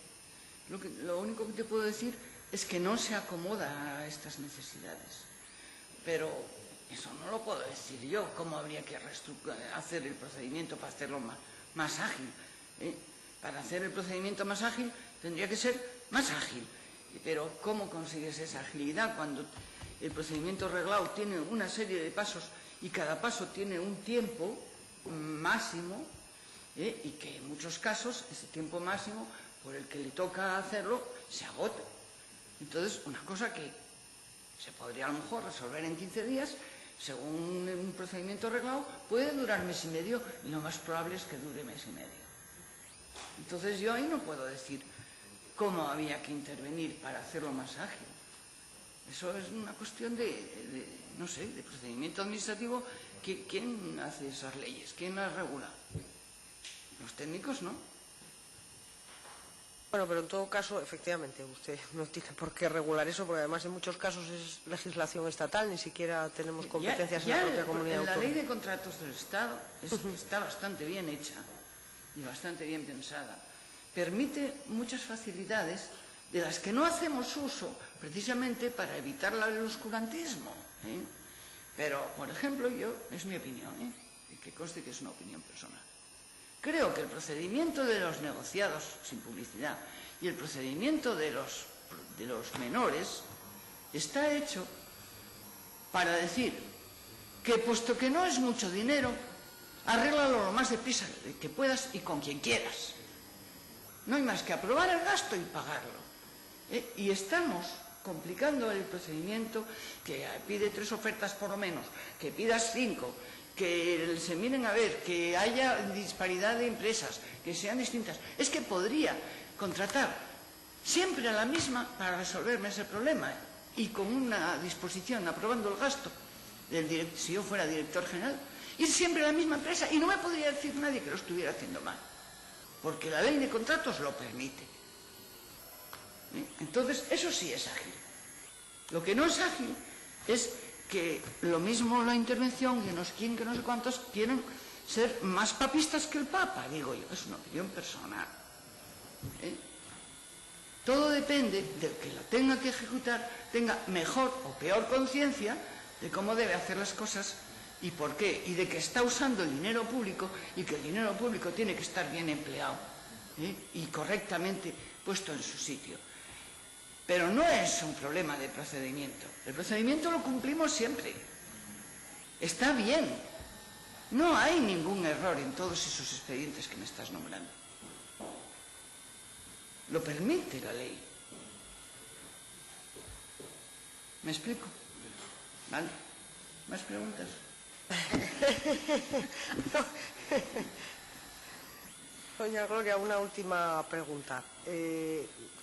Speaker 1: Lo único que te puedo decir es que no se acomoda a estas necesidades. Pero eso no lo puedo decir yo, cómo habría que hacer el procedimiento para hacerlo más ágil. Para hacer el procedimiento más ágil tendría que ser más ágil. Pero ¿cómo consigues esa agilidad cuando el procedimiento reglado tiene una serie de pasos y cada paso tiene un tiempo máximo y que en muchos casos ese tiempo máximo por el que le toca hacerlo se agota? Entonces, una cosa que se podría a lo mejor resolver en 15 días, según un procedimiento reglado, puede durar mes y medio y lo más probable es que dure mes y medio. Entonces yo ahí no puedo decir cómo había que intervenir para hacerlo más ágil. Eso es una cuestión no sé, de procedimiento administrativo. ¿Quién hace esas leyes? ¿Quién las regula? Los técnicos, ¿no?
Speaker 4: Bueno, pero en todo caso, efectivamente, usted no tiene por qué regular eso, porque además en muchos casos es legislación estatal, ni siquiera tenemos competencias en la propia comunidad autónoma.
Speaker 1: La ley de contratos del Estado está bastante bien hecha y bastante bien pensada. Permite muchas facilidades de las que no hacemos uso precisamente para evitar el oscurantismo. Pero, por ejemplo, es mi opinión, y que conste que es una opinión personal. Creo que el procedimiento de los negociados sin publicidad y el procedimiento de los menores está hecho para decir que, puesto que no es mucho dinero, arréglalo lo más deprisa que puedas y con quien quieras. No hay más que aprobar el gasto y pagarlo. Y estamos complicando el procedimiento, que pide 3 ofertas por lo menos, que pidas 5, que se miren a ver, que haya disparidad de empresas, que sean distintas. Es que podría contratar siempre a la misma para resolverme ese problema y con una disposición, aprobando el gasto, si yo fuera director general, ir siempre a la misma empresa y no me podría decir nadie que lo estuviera haciendo mal, porque la ley de contratos lo permite. Entonces, eso sí es ágil. Lo que no es ágil es que lo mismo la intervención y que no sé cuántos quieren ser más papistas que el Papa, digo yo, es una opinión personal. Todo depende del que lo tenga que ejecutar, tenga mejor o peor conciencia de cómo debe hacer las cosas y por qué, y de que está usando el dinero público y que el dinero público tiene que estar bien empleado y correctamente puesto en su sitio. Pero no es un problema de procedimiento. El procedimiento lo cumplimos siempre. Está bien. No hay ningún error en todos esos expedientes que me estás nombrando. Lo permite la ley. ¿Me explico? ¿Vale? ¿Más preguntas?
Speaker 4: Doña Gloria, una última pregunta.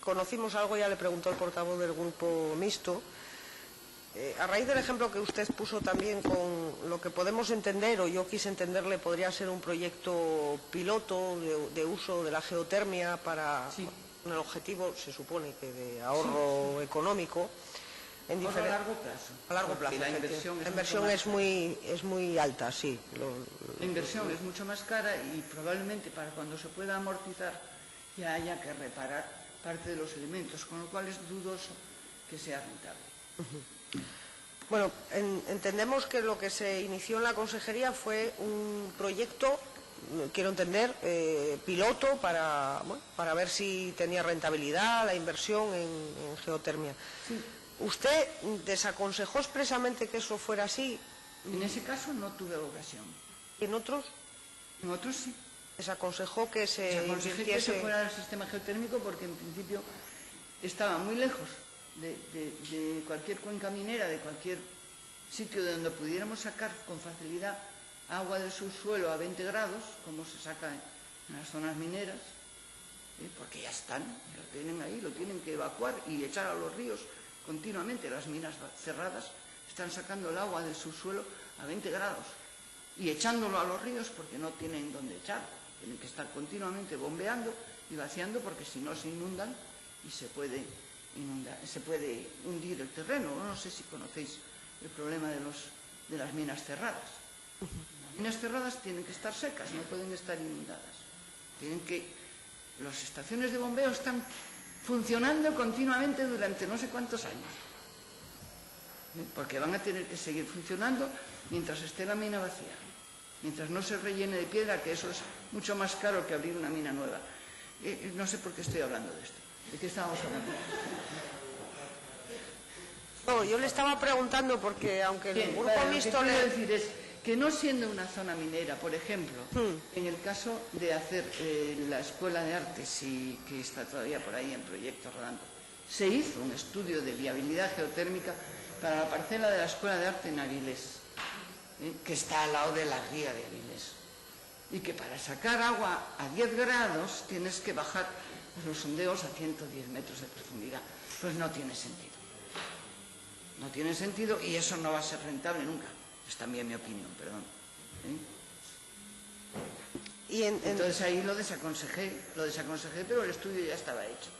Speaker 4: Conocimos algo, ya le preguntó el portavoz del grupo mixto. A raíz del ejemplo que usted puso también con lo que podemos entender, o yo quise entenderle, podría ser un proyecto piloto de uso de la geotermia para con el objetivo, se supone que de ahorro económico.
Speaker 1: A largo plazo.
Speaker 4: A largo plazo.
Speaker 1: La inversión
Speaker 4: es muy alta, sí.
Speaker 1: La inversión es mucho más cara y probablemente para cuando se pueda amortizar ya haya que reparar parte de los elementos, con lo cual es dudoso que sea rentable.
Speaker 4: Bueno, entendemos que lo que se inició en la consejería fue un proyecto, quiero entender, piloto para ver si tenía rentabilidad la inversión en geotermia.
Speaker 1: Sí.
Speaker 4: ¿Usted desaconsejó expresamente que eso fuera así?
Speaker 1: En ese caso no tuve ocasión.
Speaker 4: ¿En otros?
Speaker 1: En otros sí.
Speaker 4: Desaconsejó que se
Speaker 1: Desaconsejé que se fuera al sistema geotérmico porque en principio estaba muy lejos de cualquier cuenca minera, de cualquier sitio de donde pudiéramos sacar con facilidad agua del subsuelo a 20 grados, como se saca en las zonas mineras, porque ya están, lo tienen ahí, lo tienen que evacuar y echar a los ríos continuamente. Las minas cerradas están sacando el agua del subsuelo a 20 grados y echándolo a los ríos porque no tienen dónde echarlo. Tienen que estar continuamente bombeando y vaciando porque si no se inundan y se puede hundir el terreno. No sé si conocéis el problema de las minas cerradas. Las minas cerradas tienen que estar secas, no pueden estar inundadas. Las estaciones de bombeo están funcionando continuamente durante no sé cuántos años, porque van a tener que seguir funcionando mientras esté la mina vacía, mientras no se rellene de piedra, que eso es mucho más caro que abrir una mina nueva. No sé por qué estoy hablando de esto. ¿De qué estábamos hablando?
Speaker 4: No, yo le estaba preguntando porque aunque el
Speaker 1: Bien,
Speaker 4: grupo
Speaker 1: vale,
Speaker 4: mixto
Speaker 1: lo que quiero
Speaker 4: le...
Speaker 1: decir es que no siendo una zona minera, por ejemplo, en el caso de hacer la Escuela de Artes, que está todavía por ahí en proyecto rodando, se hizo un estudio de viabilidad geotérmica para la parcela de la Escuela de Arte en Avilés, que está al lado de la ría de Avilés, y que para sacar agua a 10 grados tienes que bajar los sondeos a 110 metros de profundidad. Pues no tiene sentido. No tiene sentido y eso no va a ser rentable nunca. Es también mi opinión, perdón. Entonces ahí lo desaconsejé, pero el estudio ya estaba hecho.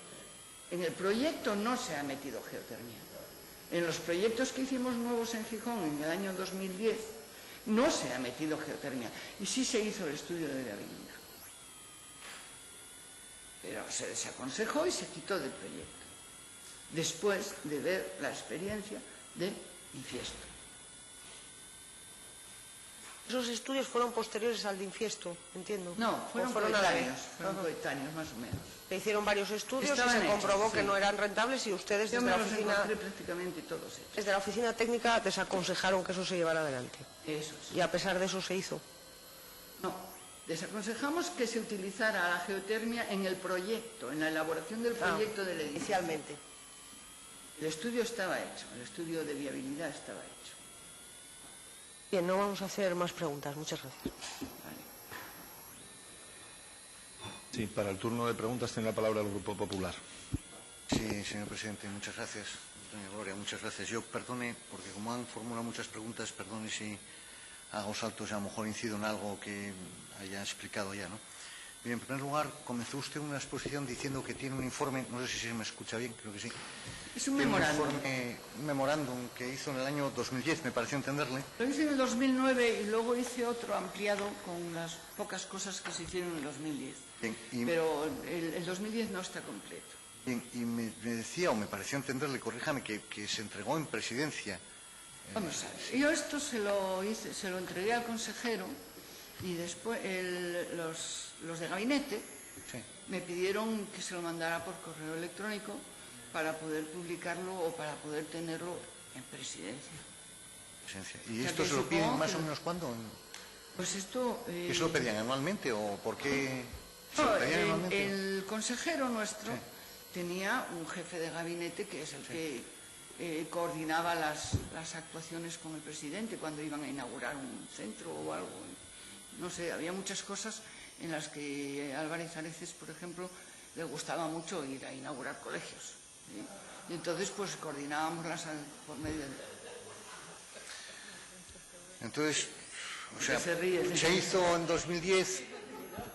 Speaker 1: En el proyecto no se ha metido geotermia. En los proyectos que hicimos nuevos en Gijón en el año 2010 no se ha metido geotermia y sí se hizo el estudio de viabilidad. Pero se desaconsejó y se quitó del proyecto, después de ver la experiencia de Infiesto.
Speaker 4: Esos estudios fueron posteriores al de Infiesto, entiendo.
Speaker 1: No, fueron coetáneos, más o menos.
Speaker 4: Se hicieron varios estudios
Speaker 1: Estaban
Speaker 4: y se comprobó
Speaker 1: hechos,
Speaker 4: que
Speaker 1: sí.
Speaker 4: no eran rentables y ustedes
Speaker 1: Yo
Speaker 4: desde
Speaker 1: me
Speaker 4: la
Speaker 1: los
Speaker 4: oficina...
Speaker 1: encontré prácticamente todos hechos.
Speaker 4: Desde la oficina técnica desaconsejaron que eso se llevara adelante.
Speaker 1: Eso sí.
Speaker 4: Y a pesar de eso se hizo.
Speaker 1: No, desaconsejamos que se utilizara la geotermia en el proyecto, en la elaboración del proyecto del edificio.
Speaker 4: Inicialmente.
Speaker 1: El estudio estaba hecho, el estudio de viabilidad estaba hecho.
Speaker 4: Bien, no vamos a hacer más preguntas. Muchas gracias.
Speaker 1: Vale.
Speaker 3: Sí, para el turno de preguntas tiene la palabra el Grupo Popular.
Speaker 5: Sí, señor presidente, muchas gracias. Doña Gloria, muchas gracias. Yo perdone, porque como han formulado muchas preguntas, perdone si hago saltos y a lo mejor incido en algo que haya explicado ya, ¿no? Bien, en primer lugar, comenzó usted una exposición diciendo que tiene un informe, no sé si se me escucha bien, creo que sí.
Speaker 1: Es un
Speaker 5: Tiene
Speaker 1: memorándum.
Speaker 5: un memorándum que hizo en el año 2010, me pareció entenderle.
Speaker 1: Lo hice en el 2009 y luego hice otro ampliado con las pocas cosas que se hicieron en el 2010.
Speaker 5: Bien,
Speaker 1: Pero el 2010 no está completo.
Speaker 5: Bien, y me decía, o me pareció entenderle, corríjame, que se entregó en presidencia.
Speaker 1: Vamos a ver. Yo esto se lo entregué al consejero y después los de gabinete
Speaker 5: Sí.
Speaker 1: me pidieron que se lo mandara por correo electrónico para poder publicarlo o para poder tenerlo en presidencia.
Speaker 5: Presencia. ¿Y
Speaker 1: O sea,
Speaker 5: esto
Speaker 1: que
Speaker 5: se lo piden
Speaker 1: supongo
Speaker 5: más
Speaker 1: que-
Speaker 5: o menos cuándo?
Speaker 1: Pues esto...
Speaker 5: ¿Que se lo pedían anualmente o por qué se lo
Speaker 1: No,
Speaker 5: pedían anualmente?
Speaker 1: el consejero nuestro
Speaker 5: Sí.
Speaker 1: tenía un jefe de gabinete que es el que coordinaba las actuaciones con el presidente cuando iban a inaugurar un centro o algo. No sé, había muchas cosas en las que Álvarez Areces, por ejemplo, le gustaba mucho ir a inaugurar colegios. ¿Sí? Y entonces, pues, coordinábamos por medio de...
Speaker 5: Entonces, o sea,
Speaker 1: se ríe, sí.
Speaker 5: ¿se hizo en 2010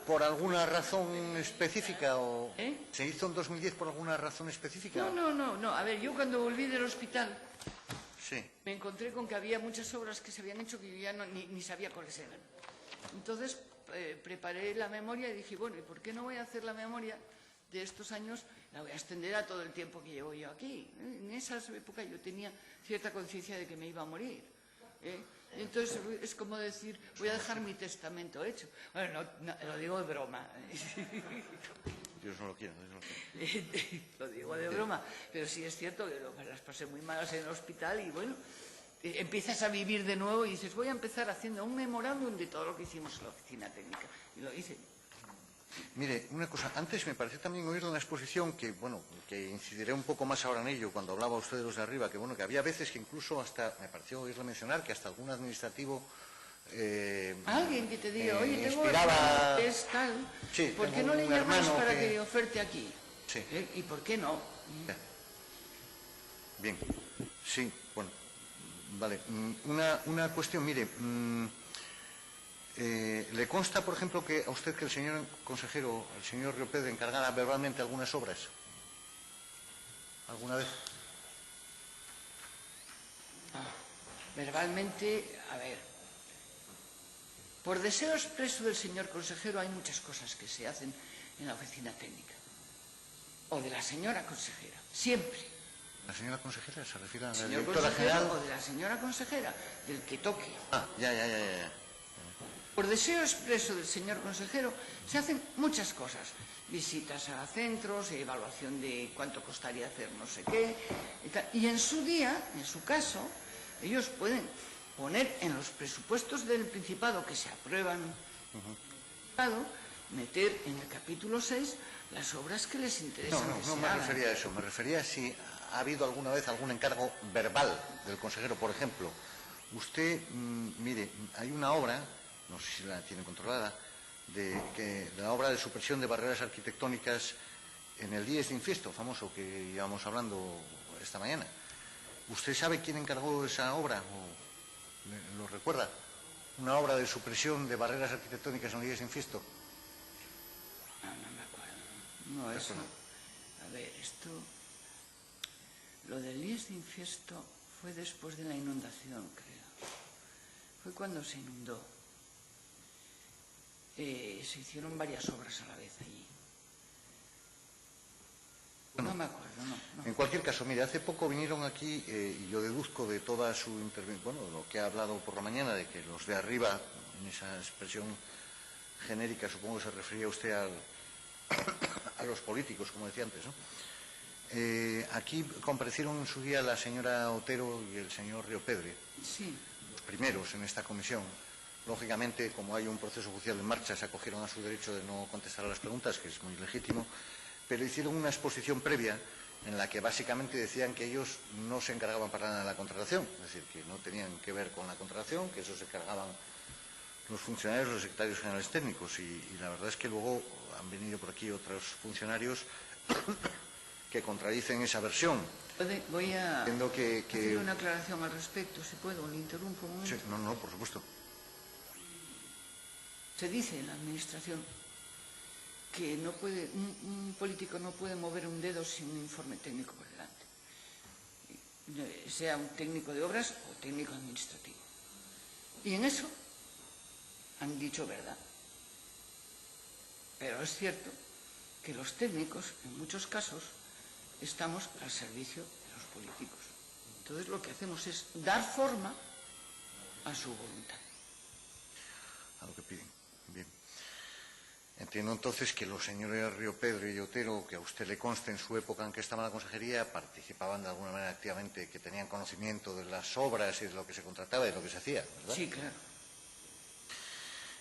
Speaker 5: por alguna razón específica o se hizo en 2010 por alguna razón específica?
Speaker 1: No. A ver, yo cuando volví del hospital
Speaker 5: Sí.
Speaker 1: me encontré con que había muchas obras que se habían hecho que yo ya ni sabía cuáles eran. Entonces preparé la memoria y dije, bueno, ¿y por qué no voy a hacer la memoria de estos años? La voy a extender a todo el tiempo que llevo yo aquí. En esas épocas yo tenía cierta conciencia de que me iba a morir. Y entonces es como decir, voy a dejar mi testamento hecho. Bueno, no, lo digo de broma.
Speaker 5: Dios no lo quiera. Dios no lo quiera.
Speaker 1: Lo digo de broma, pero sí es cierto que las pasé muy malas en el hospital y bueno, empiezas a vivir de nuevo y dices, voy a empezar haciendo un memorándum de todo lo que hicimos en la oficina técnica. Y lo hice.
Speaker 5: Mire, una cosa, antes me pareció también oír en la exposición que, bueno, que incidiré un poco más ahora en ello cuando hablaba usted de los de arriba, que bueno, que había veces que incluso hasta, me pareció oírle mencionar, que hasta algún administrativo
Speaker 1: Alguien que te diga, oye, tengo
Speaker 5: inspiraba...
Speaker 1: que es tal,
Speaker 5: Sí,
Speaker 1: ¿por qué
Speaker 5: tengo
Speaker 1: no le
Speaker 5: un
Speaker 1: llamas
Speaker 5: hermano
Speaker 1: para
Speaker 5: que-
Speaker 1: que oferte aquí?
Speaker 5: Sí.
Speaker 1: ¿Y por qué no?
Speaker 5: Ya. Bien, sí, bueno, vale. Una cuestión, mire, ¿Le consta, por ejemplo, que a usted que el señor consejero, el señor Riopedre, encargara verbalmente algunas obras? ¿Alguna vez?
Speaker 1: Verbalmente, a ver, por deseo expreso del señor consejero hay muchas cosas que se hacen en la oficina técnica. O de la señora consejera, siempre.
Speaker 5: ¿La señora consejera se refiere a la
Speaker 1: Señor
Speaker 5: directora
Speaker 1: consejero
Speaker 5: general?
Speaker 1: o de la señora consejera, del que toque.
Speaker 5: Ah, ya.
Speaker 1: Por deseo expreso del señor consejero se hacen muchas cosas. Visitas a centros, evaluación de cuánto costaría hacer no sé qué. Y en su día, en su caso, ellos pueden poner en los presupuestos del Principado que se aprueban, meter en el capítulo 6 las obras que les interesan que se
Speaker 5: No me
Speaker 1: hagan.
Speaker 5: refería a eso. Me refería a si ha habido alguna vez algún encargo verbal del consejero. Por ejemplo, usted, mire, hay una obra, no sé si la tiene controlada, de la obra de supresión de barreras arquitectónicas en el Dies de Infiesto, famoso, que íbamos hablando esta mañana. ¿Usted sabe quién encargó esa obra? ¿O lo recuerda? Una obra de supresión de barreras arquitectónicas en el Dies de Infiesto.
Speaker 1: No me acuerdo. No, eso. A ver, esto. Lo del Dies de Infiesto fue después de la inundación, creo. Fue cuando se inundó. Se hicieron varias obras a la vez allí. No me acuerdo, no.
Speaker 5: En cualquier caso, mire, hace poco vinieron aquí, y yo deduzco de toda su intervención, bueno, lo que ha hablado por la mañana, de que los de arriba, en esa expresión genérica, supongo que se refería usted a los políticos, como decía antes, ¿no? Aquí comparecieron en su día la señora Otero y el señor Riopedre,
Speaker 1: Sí.
Speaker 5: los primeros en esta comisión. Lógicamente, como hay un proceso judicial en marcha, se acogieron a su derecho de no contestar a las preguntas, que es muy legítimo, pero hicieron una exposición previa en la que básicamente decían que ellos no se encargaban para nada de la contratación, es decir, que no tenían que ver con la contratación, que eso se encargaban los funcionarios, los secretarios generales técnicos, y la verdad es que luego han venido por aquí otros funcionarios que contradicen esa versión.
Speaker 1: Voy a
Speaker 5: que
Speaker 1: hacer una aclaración al respecto, si puedo, le interrumpo un momento.
Speaker 5: Sí, no, por supuesto.
Speaker 1: Se dice en la Administración que no puede, un político no puede mover un dedo sin un informe técnico por delante, sea un técnico de obras o técnico administrativo. Y en eso han dicho verdad. Pero es cierto que los técnicos, en muchos casos, estamos al servicio de los políticos. Entonces lo que hacemos es dar forma a su voluntad.
Speaker 5: A lo que piden. Bien. Entiendo entonces que los señores Riopedre y Otero, que a usted le conste en su época en que estaba en la consejería, participaban de alguna manera activamente, que tenían conocimiento de las obras y de lo que se contrataba y de lo que se hacía, ¿verdad?
Speaker 1: Sí, claro.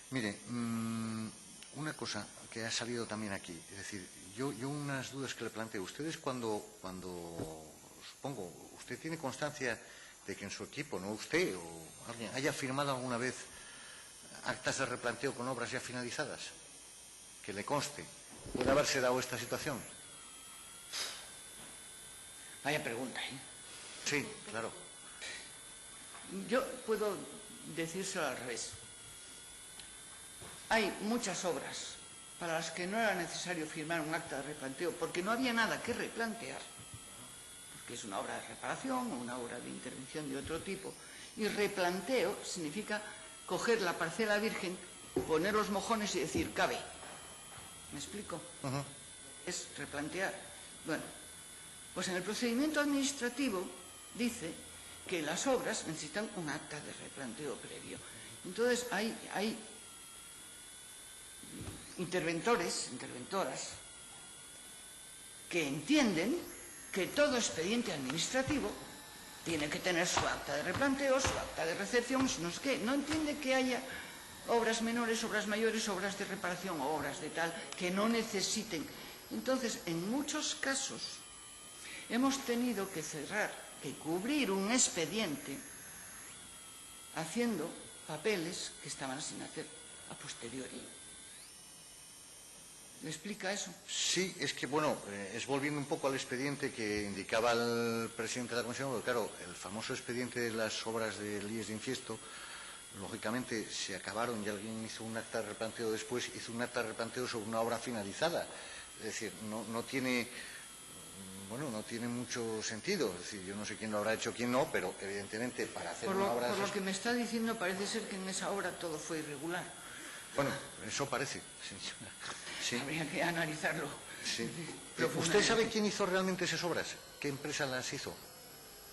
Speaker 5: Mire, una cosa que ha salido también aquí, es decir, yo unas dudas que le planteo. Ustedes cuando supongo, usted tiene constancia de que en su equipo, no usted o alguien, haya firmado alguna vez actas de replanteo con obras ya finalizadas, que le conste. ¿Puede haberse dado esta situación?
Speaker 1: Vaya pregunta, ¿eh?
Speaker 5: Sí, claro.
Speaker 1: Yo puedo decírselo al revés. Hay muchas obras para las que no era necesario firmar un acta de replanteo porque no había nada que replantear, porque es una obra de reparación o una obra de intervención de otro tipo, y replanteo significa coger la parcela virgen, poner los mojones y decir, cabe. ¿Me explico? Es replantear. Bueno, pues en el procedimiento administrativo dice que las obras necesitan un acta de replanteo previo. Entonces hay interventores, interventoras, que entienden que todo expediente administrativo tiene que tener su acta de replanteo, su acta de recepción, no sé qué. No entiende que haya obras menores, obras mayores, obras de reparación o obras de tal que no necesiten. Entonces, en muchos casos, hemos tenido que cerrar, que cubrir un expediente haciendo papeles que estaban sin hacer a posteriori. ¿Le explica eso?
Speaker 5: Sí, es que, bueno, es volviendo un poco al expediente que indicaba el presidente de la Comisión, porque claro, el famoso expediente de las obras del IES de Infiesto lógicamente se acabaron y alguien hizo un acta de replanteo después, hizo un acta de replanteo sobre una obra finalizada. Es decir, no tiene mucho sentido. Es decir, yo no sé quién lo habrá hecho, quién no, pero evidentemente para hacer una obra...
Speaker 1: Por lo que me está diciendo, parece ser que en esa obra todo fue irregular.
Speaker 5: Bueno, eso parece, sí.
Speaker 1: Habría que analizarlo.
Speaker 5: Sí. ¿Usted sabe quién hizo realmente esas obras? ¿Qué empresa las hizo?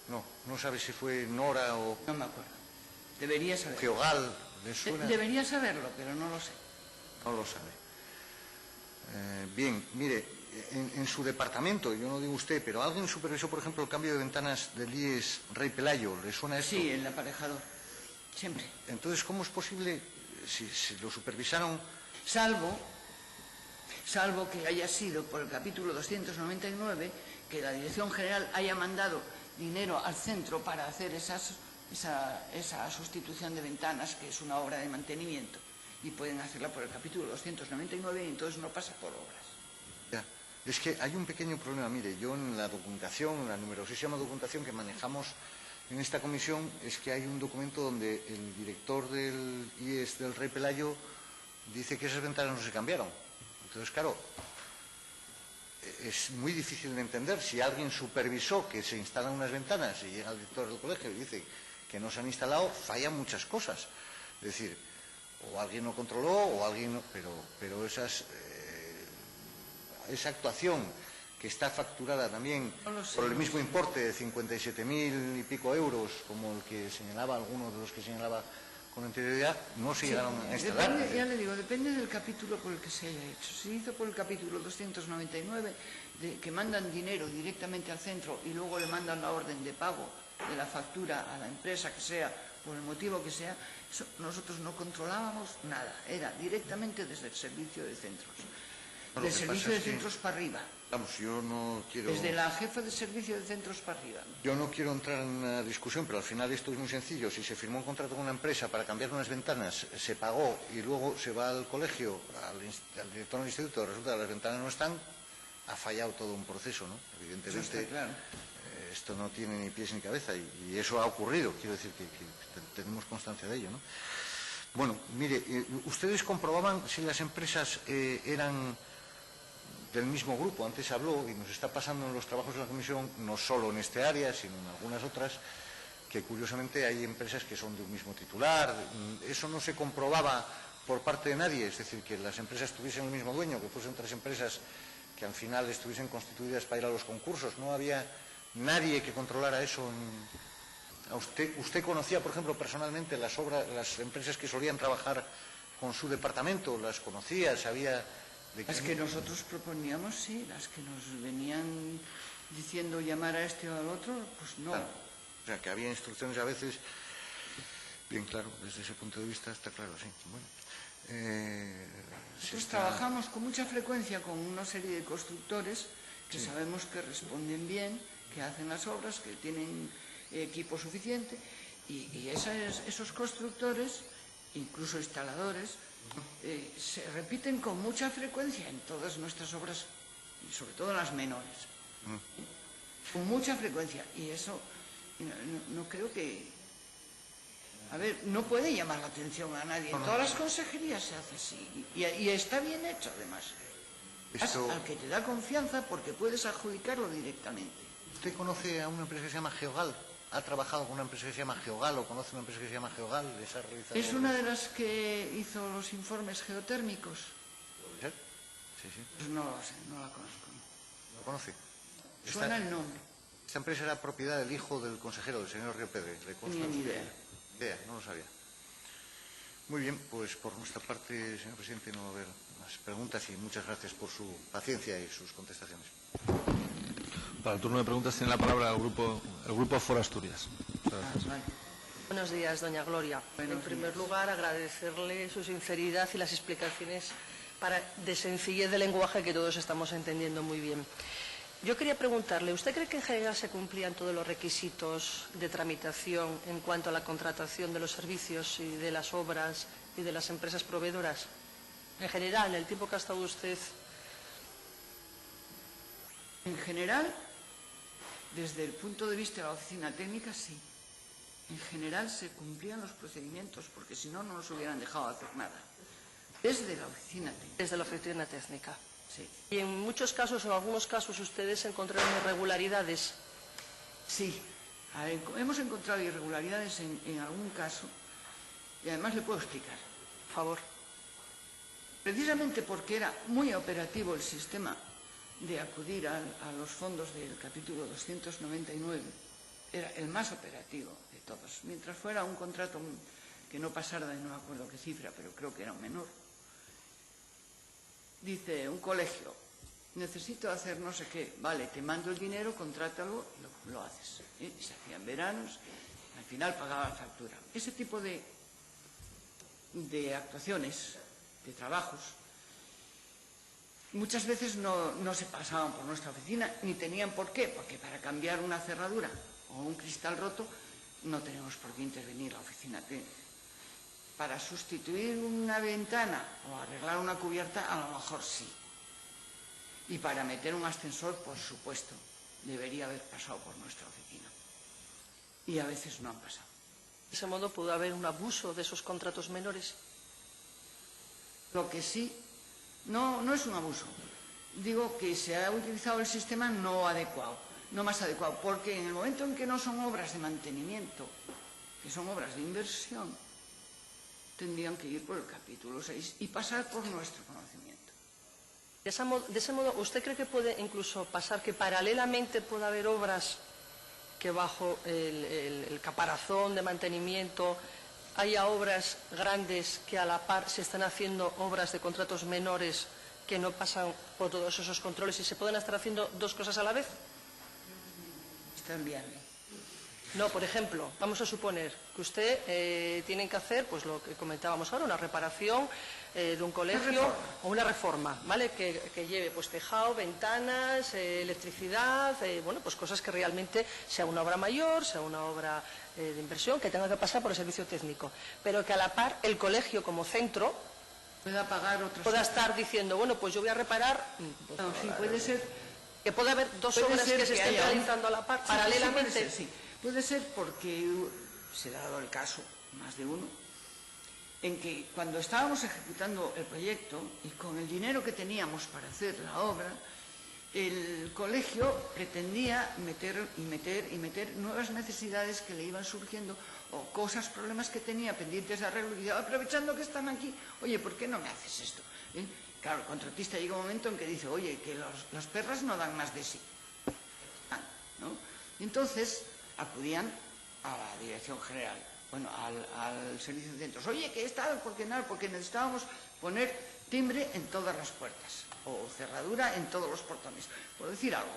Speaker 5: No sabe si fue Nora o...
Speaker 1: No me acuerdo. Debería saberlo.
Speaker 5: Geogal, ¿le suena?
Speaker 1: Debería saberlo, pero no lo sé.
Speaker 5: No lo sabe. Bien, mire, en su departamento, yo no digo usted, pero alguien supervisó, por ejemplo, el cambio de ventanas del IES Rey Pelayo. ¿Le suena esto?
Speaker 1: Sí, el aparejador. Siempre.
Speaker 5: Entonces, ¿cómo es posible, si lo supervisaron?
Speaker 1: Salvo que haya sido por el capítulo 299, que la Dirección General haya mandado dinero al centro para hacer esa sustitución de ventanas, que es una obra de mantenimiento, y pueden hacerla por el capítulo 299 y entonces no pasa por obras.
Speaker 5: Ya. Es que hay un pequeño problema. Mire, yo en la documentación, la numerosísima documentación que manejamos en esta comisión, es que hay un documento donde el director del IES del Rey Pelayo dice que esas ventanas no se cambiaron. Entonces, claro, es muy difícil de entender. Si alguien supervisó que se instalan unas ventanas y llega el director del colegio y dice que no se han instalado, fallan muchas cosas. Es decir, o alguien no controló o alguien no... Pero esa actuación que está facturada también por el mismo importe de 57.000 y pico euros, como el que señalaba, algunos de los que señalaba con anterioridad, no se llegaron a instalar.
Speaker 1: Ya le digo, depende del capítulo por el que se haya hecho. Si hizo por el capítulo 299, que mandan dinero directamente al centro y luego le mandan la orden de pago de la factura a la empresa que sea, por el motivo que sea, nosotros no controlábamos nada. Era directamente desde el servicio de centros. Del servicio de centros para arriba.
Speaker 5: Vamos, yo no quiero...
Speaker 1: Desde la jefa de servicio de centros para arriba.
Speaker 5: Yo no quiero entrar en una discusión, pero al final esto es muy sencillo. Si se firmó un contrato con una empresa para cambiar unas ventanas, se pagó y luego se va al colegio, al director del instituto, resulta que las ventanas no están, ha fallado todo un proceso, ¿no? Evidentemente,
Speaker 1: eso está claro.
Speaker 5: Esto no tiene ni pies ni cabeza y eso ha ocurrido. Quiero decir que tenemos constancia de ello, ¿no? Bueno, mire, ustedes comprobaban si las empresas eran del mismo grupo. Antes habló, y nos está pasando en los trabajos de la comisión, no solo en este área, sino en algunas otras, que curiosamente hay empresas que son de un mismo titular. Eso no se comprobaba por parte de nadie, es decir, que las empresas tuviesen el mismo dueño, que fuesen tres empresas que al final estuviesen constituidas para ir a los concursos. No había nadie que controlara eso. ¿Usted conocía, por ejemplo, personalmente las empresas que solían trabajar con su departamento? ¿Las conocía? ¿Sabía...?
Speaker 1: Las que nosotros proponíamos, sí. Las que nos venían diciendo llamar a este o al otro, pues no.
Speaker 5: Claro. O sea, que había instrucciones a veces... Bien, claro, desde ese punto de vista está claro, sí. Bueno,
Speaker 1: nosotros trabajamos con mucha frecuencia con una serie de constructores que sabemos que responden bien, que hacen las obras, que tienen equipo suficiente, y esos constructores, incluso instaladores, se repiten con mucha frecuencia en todas nuestras obras, y sobre todo en las menores. Con mucha frecuencia. Y eso no creo que... A ver, no puede llamar la atención a nadie. En todas las consejerías se hace así. Y está bien hecho, además. Al que te da confianza porque puedes adjudicarlo directamente.
Speaker 5: ¿Usted conoce a una empresa que se llama Geogal? ¿Ha trabajado con una empresa que se llama Geogal o conoce una empresa que se llama Geogal?
Speaker 1: ¿Es una de las que hizo los informes geotérmicos?
Speaker 5: ¿Puede ser? Sí, sí.
Speaker 1: Pues no lo sé, no la conozco.
Speaker 5: ¿Lo conoce?
Speaker 1: Suena el nombre.
Speaker 5: Esta empresa era propiedad del hijo del consejero, del señor Río Pedre.
Speaker 1: No tenía ni idea.
Speaker 5: No lo sabía. Muy bien, pues por nuestra parte, señor presidente, no va a haber más preguntas y muchas gracias por su paciencia y sus contestaciones.
Speaker 3: Para el turno de preguntas tiene la palabra el grupo Foro Asturias.
Speaker 1: Vale.
Speaker 4: Buenos días, doña Gloria. En primer lugar, agradecerle su sinceridad y las explicaciones de sencillez de lenguaje que todos estamos entendiendo muy bien. Yo quería preguntarle, ¿usted cree que en general se cumplían todos los requisitos de tramitación en cuanto a la contratación de los servicios y de las obras y de las empresas proveedoras? En general, en el tiempo que ha estado usted...
Speaker 1: En general, desde el punto de vista de la oficina técnica, sí. en general se cumplían los procedimientos, porque si no, no nos hubieran dejado hacer nada. Desde la oficina técnica.
Speaker 6: Desde la oficina técnica.
Speaker 1: Sí.
Speaker 6: Y en muchos casos, en algunos casos, ustedes encontraron irregularidades.
Speaker 1: Sí. A ver, hemos encontrado irregularidades en algún caso, y además le puedo explicar.
Speaker 6: Por favor.
Speaker 1: Precisamente porque era muy operativo el sistema de acudir a los fondos del capítulo 299, era el más operativo de todos. Mientras fuera un contrato que no pasara de no me acuerdo qué cifra, pero creo que era un menor. Dice un colegio, necesito hacer no sé qué, vale, te mando el dinero, contrátalo y lo haces. Y se hacían veranos, al final pagaba la factura. Ese tipo de actuaciones, de trabajos, muchas veces no se pasaban por nuestra oficina, ni tenían por qué, porque para cambiar una cerradura o un cristal roto no tenemos por qué intervenir la oficina técnica. Para sustituir una ventana o arreglar una cubierta, a lo mejor sí. Y para meter un ascensor, por supuesto, debería haber pasado por nuestra oficina. Y a veces no han pasado.
Speaker 6: De ese modo, ¿pudo haber un abuso de esos contratos menores?
Speaker 1: Lo que sí, no es un abuso. Digo que se ha utilizado el sistema no adecuado, no más adecuado, porque en el momento en que no son obras de mantenimiento, que son obras de inversión, tendrían que ir por el capítulo 6 y pasar por nuestro conocimiento.
Speaker 6: De ese modo, ¿usted cree que puede incluso pasar que paralelamente pueda haber obras que bajo el caparazón de mantenimiento haya obras grandes que a la par se están haciendo obras de contratos menores que no pasan por todos esos controles y se pueden estar haciendo dos cosas a la vez?
Speaker 1: Está bien.
Speaker 6: No, por ejemplo, vamos a suponer que usted tiene que hacer, pues lo que comentábamos ahora, una reparación de un colegio o una reforma, ¿vale? Que lleve pues tejado, ventanas, electricidad, bueno, pues cosas que realmente sea una obra mayor, sea una obra de inversión, que tenga que pasar por el servicio técnico, pero que a la par el colegio como centro pueda estar diciendo, bueno, pues yo voy a reparar.
Speaker 1: No, sí, puede ser.
Speaker 6: Que puede haber dos obras que se estén realizando a la par, paralelamente.
Speaker 1: Sí. Puede ser porque se ha dado el caso, más de uno, en que cuando estábamos ejecutando el proyecto y con el dinero que teníamos para hacer la obra, el colegio pretendía meter nuevas necesidades que le iban surgiendo o cosas, problemas que tenía pendientes de arreglo y aprovechando que están aquí, oye, ¿por qué no me haces esto? Claro, el contratista llega un momento en que dice, oye, que las perras no dan más de sí, ¿no? Y entonces acudían a la dirección general, bueno, al servicio de centros. Oye, que está, porque necesitábamos poner timbre en todas las puertas o cerradura en todos los portones, por decir algo,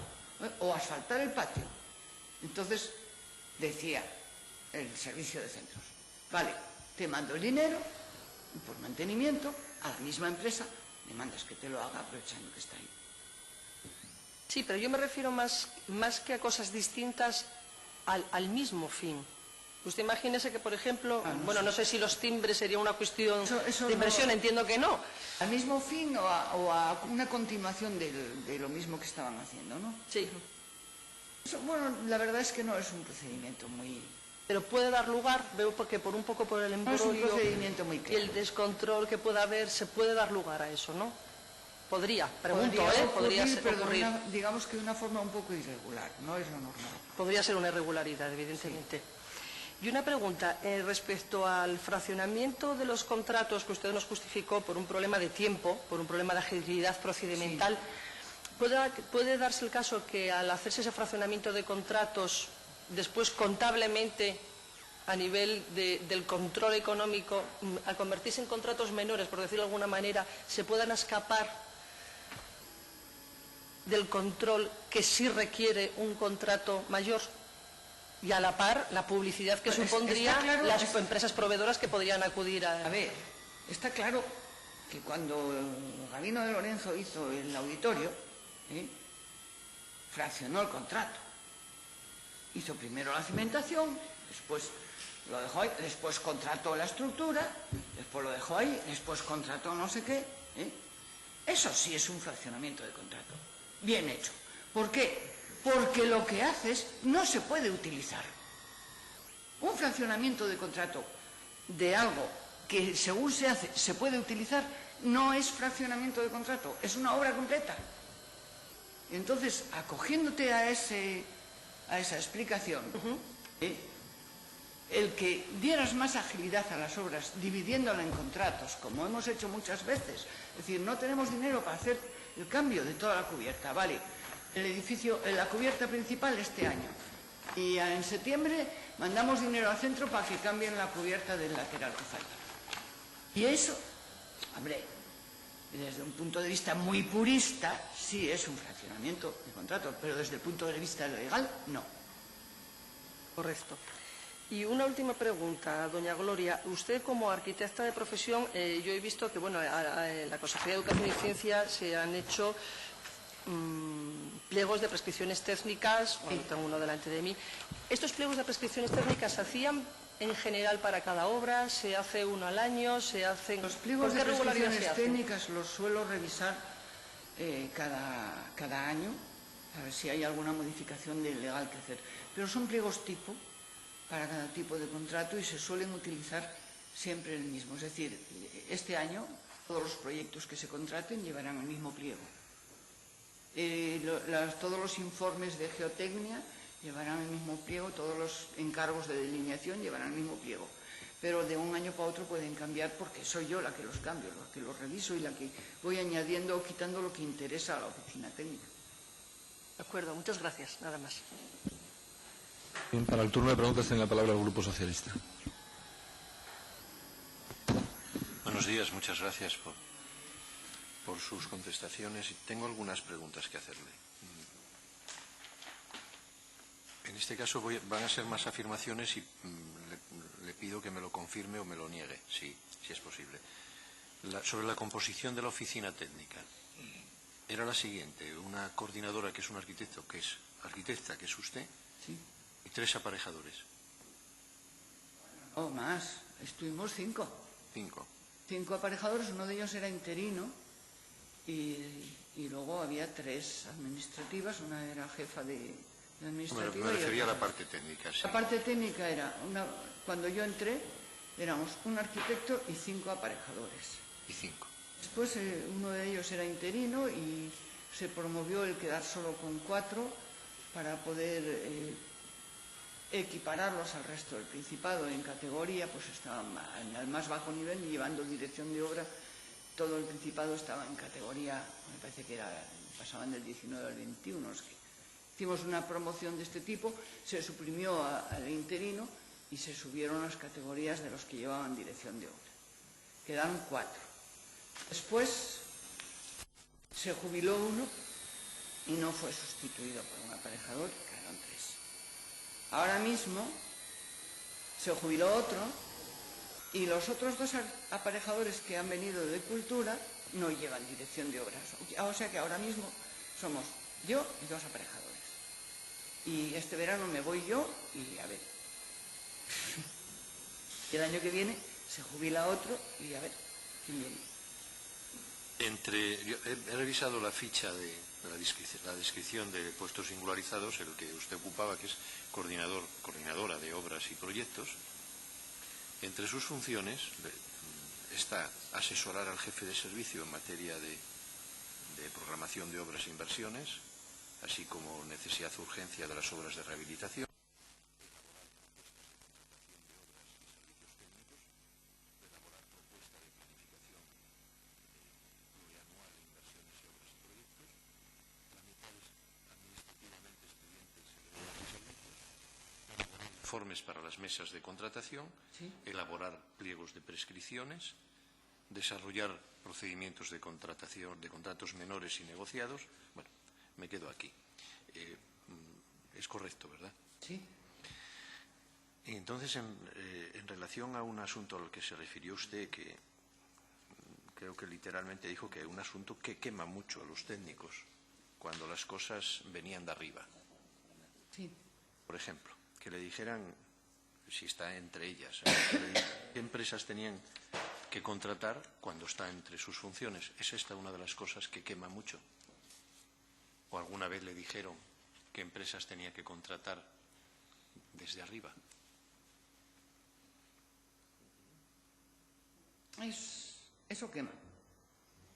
Speaker 1: o asfaltar el patio. Entonces decía el servicio de centros, vale, te mando el dinero y por mantenimiento a la misma empresa le mandas que te lo haga aprovechando que está ahí.
Speaker 6: Sí, pero yo me refiero más que a cosas distintas al mismo fin. Usted imagínese que, por ejemplo, no sé si los timbres sería una cuestión de inversión, entiendo que no.
Speaker 1: ¿Al mismo fin o a una continuación de lo mismo que estaban haciendo, no?
Speaker 6: Sí.
Speaker 1: Eso, bueno, la verdad es que no es un procedimiento muy...
Speaker 6: Pero puede dar lugar, veo porque por un poco por el embrollo
Speaker 1: no es un procedimiento muy claro.
Speaker 6: Y el descontrol que pueda haber, se puede dar lugar a eso, ¿no? Podría ser ocurrir.
Speaker 1: Digamos que de una forma un poco irregular, no es lo normal.
Speaker 6: Podría ser una irregularidad, evidentemente. Sí. Y una pregunta, respecto al fraccionamiento de los contratos que usted nos justificó por un problema de tiempo, por un problema de agilidad procedimental, sí. ¿Puede darse el caso que al hacerse ese fraccionamiento de contratos, después contablemente, a nivel del control económico, al convertirse en contratos menores, por decirlo de alguna manera, se puedan escapar del control que sí requiere un contrato mayor y a la par la publicidad que supondría claro, las empresas proveedoras que podrían acudir a...
Speaker 1: A ver, está claro que cuando Gabino de Lorenzo hizo el auditorio, fraccionó el contrato. Hizo primero la cimentación, después lo dejó ahí, después contrató la estructura, después lo dejó ahí, después contrató no sé qué. Eso sí es un fraccionamiento de contrato. Bien hecho. ¿Por qué? Porque lo que haces no se puede utilizar. Un fraccionamiento de contrato de algo que según se hace se puede utilizar no es fraccionamiento de contrato, es una obra completa. Entonces, acogiéndote a esa explicación, el que dieras más agilidad a las obras dividiéndola en contratos, como hemos hecho muchas veces, es decir, no tenemos dinero para hacer el cambio de toda la cubierta, vale, el edificio, la cubierta principal este año, y en septiembre mandamos dinero al centro para que cambien la cubierta del lateral que falta. Y eso, hombre, desde un punto de vista muy purista, sí es un fraccionamiento de contrato, pero desde el punto de vista legal, no.
Speaker 6: Correcto. Y una última pregunta, doña Gloria. Usted, como arquitecta de profesión, yo he visto que, bueno, en la Consejería de Educación y Ciencia se han hecho pliegos de prescripciones técnicas. Bueno, tengo uno delante de mí. ¿Estos pliegos de prescripciones técnicas se hacían en general para cada obra? ¿Se hace uno al año? ¿Se hacen?
Speaker 1: Los pliegos de prescripciones técnicas los suelo revisar cada año, a ver si hay alguna modificación de legal que hacer. Pero son pliegos tipo para cada tipo de contrato y se suelen utilizar siempre el mismo. Es decir, este año todos los proyectos que se contraten llevarán el mismo pliego. Todos los informes de geotecnia llevarán el mismo pliego, todos los encargos de delineación llevarán el mismo pliego. Pero de un año para otro pueden cambiar porque soy yo la que los cambio, la que los reviso y la que voy añadiendo o quitando lo que interesa a la oficina técnica.
Speaker 6: De acuerdo, muchas gracias. Nada más.
Speaker 3: Bien, para el turno de preguntas tiene la palabra el Grupo Socialista.
Speaker 7: Buenos días, muchas gracias por sus contestaciones. Tengo algunas preguntas que hacerle. En este caso van a ser más afirmaciones y le pido que me lo confirme o me lo niegue, si es posible. Sobre la composición de la oficina técnica. Era la siguiente: una coordinadora que es un arquitecto, que es arquitecta, que es usted,
Speaker 1: Sí.
Speaker 7: y 3 aparejadores.
Speaker 1: O más, estuvimos 5.
Speaker 7: 5.
Speaker 1: 5 aparejadores, uno de ellos era interino y luego había 3 administrativas, una era jefa de administrativa.
Speaker 7: Me refería
Speaker 1: y
Speaker 7: a la parte técnica, sí.
Speaker 1: La parte técnica era, cuando yo entré, éramos un arquitecto y 5 aparejadores.
Speaker 7: Y 5.
Speaker 1: Después uno de ellos era interino y se promovió el quedar solo con 4 para poder equipararlos al resto del Principado en categoría, pues estaban al más bajo nivel y llevando dirección de obra. Todo el Principado estaba en categoría, me parece que pasaban del 19 al 21. Hicimos una promoción de este tipo, se suprimió al interino y se subieron las categorías de los que llevaban dirección de obra. Quedaron 4. Después se jubiló uno y no fue sustituido por un aparejador, quedaron 3. Ahora mismo se jubiló otro y los otros 2 aparejadores que han venido de Cultura no llevan dirección de obras. O sea que ahora mismo somos yo y 2 aparejadores. Y este verano me voy yo y a ver. Y el año que viene se jubila otro y a ver quién viene.
Speaker 7: Yo he revisado la ficha de la descripción de puestos singularizados, el que usted ocupaba, que es coordinadora de obras y proyectos. Entre sus funciones está asesorar al jefe de servicio en materia de programación de obras e inversiones, así como necesidad o urgencia de las obras de rehabilitación. Informes para las mesas de contratación,
Speaker 1: ¿Sí?
Speaker 7: Elaborar pliegos de prescripciones, desarrollar procedimientos de contratación de contratos menores y negociados. Bueno, me quedo aquí. Es correcto, ¿verdad?
Speaker 1: Sí.
Speaker 7: Y entonces, en relación a un asunto al que se refirió usted, que creo que literalmente dijo que un asunto que quema mucho a los técnicos cuando las cosas venían de arriba.
Speaker 1: Sí.
Speaker 7: Por ejemplo, que le dijeran, si está entre ellas, qué empresas tenían que contratar cuando está entre sus funciones. ¿Es esta una de las cosas que quema mucho? ¿O alguna vez le dijeron qué empresas tenía que contratar desde arriba?
Speaker 1: Eso quema.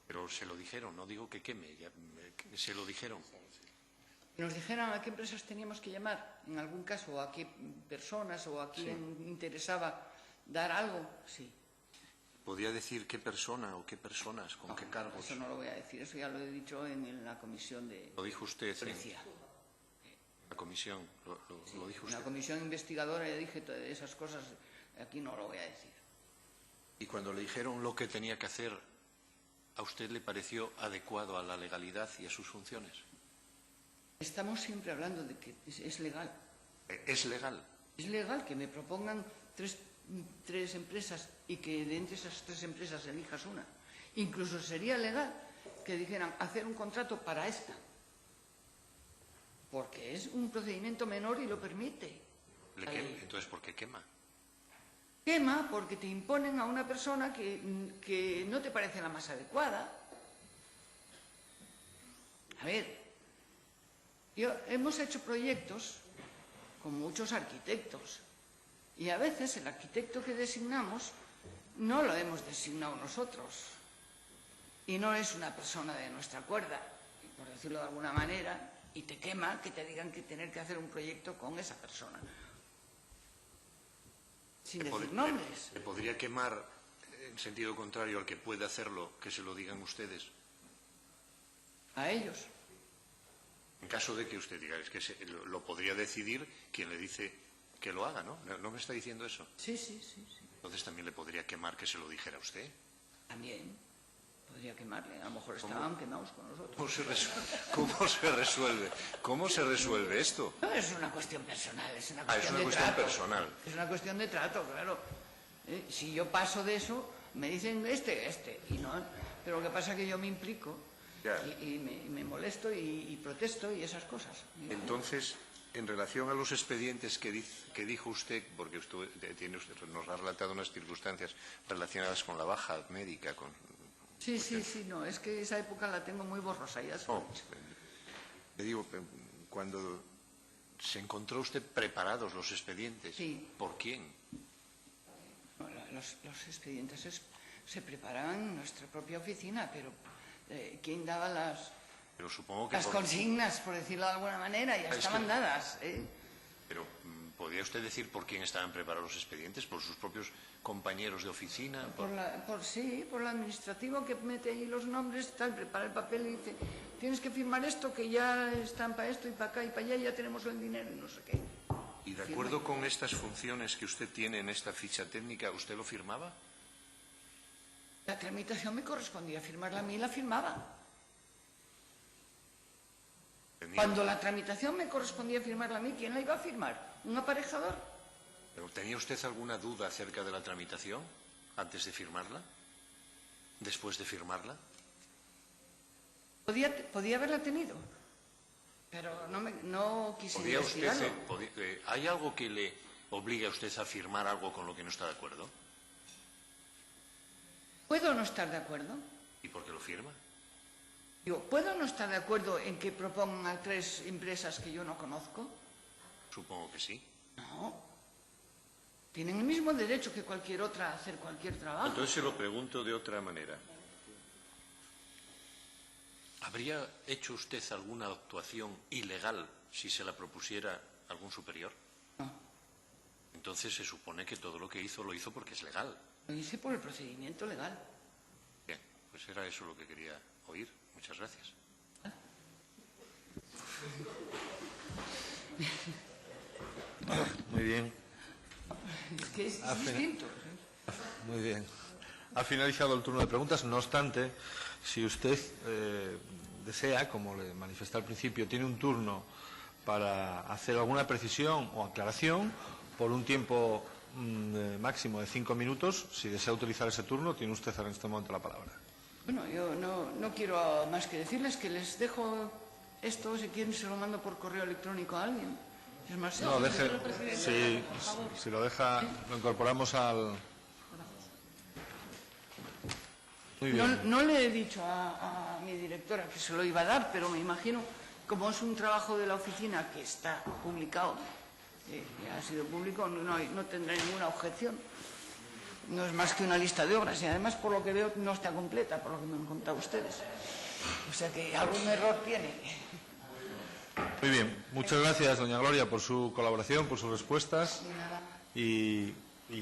Speaker 7: Pero se lo dijeron, no digo que queme, se lo dijeron.
Speaker 1: Y nos dijeran a qué empresas teníamos que llamar, en algún caso, o a qué personas o a quién interesaba dar algo, sí.
Speaker 7: ¿Podría decir qué persona o qué personas, con qué cargos?
Speaker 1: Eso no lo voy a decir, eso ya lo he dicho en la comisión de
Speaker 7: Lo dijo usted
Speaker 1: policía.
Speaker 7: en la comisión, lo dijo
Speaker 1: En
Speaker 7: usted.
Speaker 1: la comisión investigadora ya dije todas esas cosas, aquí no lo voy a decir.
Speaker 7: Y cuando le dijeron lo que tenía que hacer, ¿a usted le pareció adecuado a la legalidad y a sus funciones?
Speaker 1: Estamos siempre hablando de que es legal.
Speaker 7: ¿Es legal?
Speaker 1: Es legal que me propongan tres empresas y que de entre esas 3 empresas elijas una. Incluso sería legal que dijeran hacer un contrato para esta, porque es un procedimiento menor y lo permite.
Speaker 7: Entonces, ¿por qué quema?
Speaker 1: Quema porque te imponen a una persona que no te parece la más adecuada. A ver, hemos hecho proyectos con muchos arquitectos y a veces el arquitecto que designamos no lo hemos designado nosotros y no es una persona de nuestra cuerda, por decirlo de alguna manera, y te quema que te digan que tener que hacer un proyecto con esa persona. Sin decir nombres.
Speaker 7: ¿Le podría quemar en sentido contrario al que puede hacerlo, que se lo digan ustedes?
Speaker 1: A ellos.
Speaker 7: En caso de que usted diga, es que lo podría decidir quien le dice que lo haga, ¿no? ¿No me está diciendo eso?
Speaker 1: Sí.
Speaker 7: Entonces también le podría quemar que se lo dijera a usted.
Speaker 1: También podría quemarle. A lo mejor estaban quemados con nosotros.
Speaker 7: ¿Cómo se resuelve esto?
Speaker 1: No, es una cuestión personal, es una
Speaker 7: Es una cuestión personal.
Speaker 1: Es una cuestión de trato, claro. Si yo paso de eso, me dicen este, y no. Pero lo que pasa es que yo me implico y me molesto y protesto y esas cosas.
Speaker 7: Entonces, en relación a los expedientes que dijo usted, porque usted nos ha relatado unas circunstancias relacionadas con la baja médica, con...
Speaker 1: Sí, no, es que esa época la tengo muy borrosa, ya se lo he dicho.
Speaker 7: Le digo, cuando se encontró usted preparados los expedientes,
Speaker 1: sí.
Speaker 7: ¿Por quién?
Speaker 1: Los expedientes se preparaban en nuestra propia oficina, pero ¿quién daba las consignas, por decirlo de alguna manera? Ya estaban dadas.
Speaker 7: Pero, ¿podría usted decir por quién estaban preparados los expedientes? ¿Por sus propios compañeros de oficina?
Speaker 1: Por el administrativo que mete ahí los nombres, prepara el papel y dice, tienes que firmar esto, que ya están para esto y para acá y para allá, y ya tenemos el dinero y no sé qué.
Speaker 7: ¿Y de acuerdo con estas funciones que usted tiene en esta ficha técnica, usted lo firmaba?
Speaker 1: La tramitación me correspondía firmarla a mí y la firmaba. Cuando la tramitación me correspondía firmarla a mí, ¿quién la iba a firmar? ¿Un aparejador?
Speaker 7: ¿Pero tenía usted alguna duda acerca de la tramitación antes de firmarla? ¿Después de firmarla?
Speaker 1: Podía haberla tenido, pero no quise investigarlo.
Speaker 7: ¿Hay algo que le obligue a usted a firmar algo con lo que no está de acuerdo?
Speaker 1: ¿Puedo no estar de acuerdo?
Speaker 7: ¿Y por qué lo firma?
Speaker 1: ¿Puedo no estar de acuerdo en que propongan a 3 empresas que yo no conozco?
Speaker 7: Supongo que sí.
Speaker 1: No. Tienen el mismo derecho que cualquier otra a hacer cualquier trabajo.
Speaker 7: Entonces se lo pregunto de otra manera. ¿Habría hecho usted alguna actuación ilegal si se la propusiera algún superior?
Speaker 1: No.
Speaker 7: Entonces se supone que todo lo que hizo lo hizo porque es legal.
Speaker 1: Lo hice por el procedimiento legal.
Speaker 7: Bien, pues era eso lo que quería oír. Muchas gracias.
Speaker 3: Muy bien.
Speaker 1: Es que es distinto.
Speaker 3: Muy bien. Ha finalizado el turno de preguntas. No obstante, si usted desea, como le manifesté al principio, tiene un turno para hacer alguna precisión o aclaración por un tiempo máximo de 5 minutos, si desea utilizar ese turno, tiene usted en este momento la palabra.
Speaker 1: Bueno, yo no quiero más que decirles que les dejo esto, si quieren se lo mando por correo electrónico a alguien. Es más
Speaker 3: No, deje, si lo deja, lo incorporamos al... Muy bien.
Speaker 1: No le he dicho a mi directora que se lo iba a dar, pero me imagino, como es un trabajo de la oficina que está publicado, que ha sido público, no tendrá ninguna objeción. no es más que una lista de obras y además por lo que veo no está completa, por lo que me han contado ustedes. O sea que algún error tiene.
Speaker 3: Muy bien, muchas gracias, doña Gloria, por su colaboración, por sus respuestas y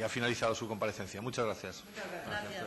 Speaker 3: ha finalizado su comparecencia. Muchas gracias.
Speaker 6: Muchas gracias.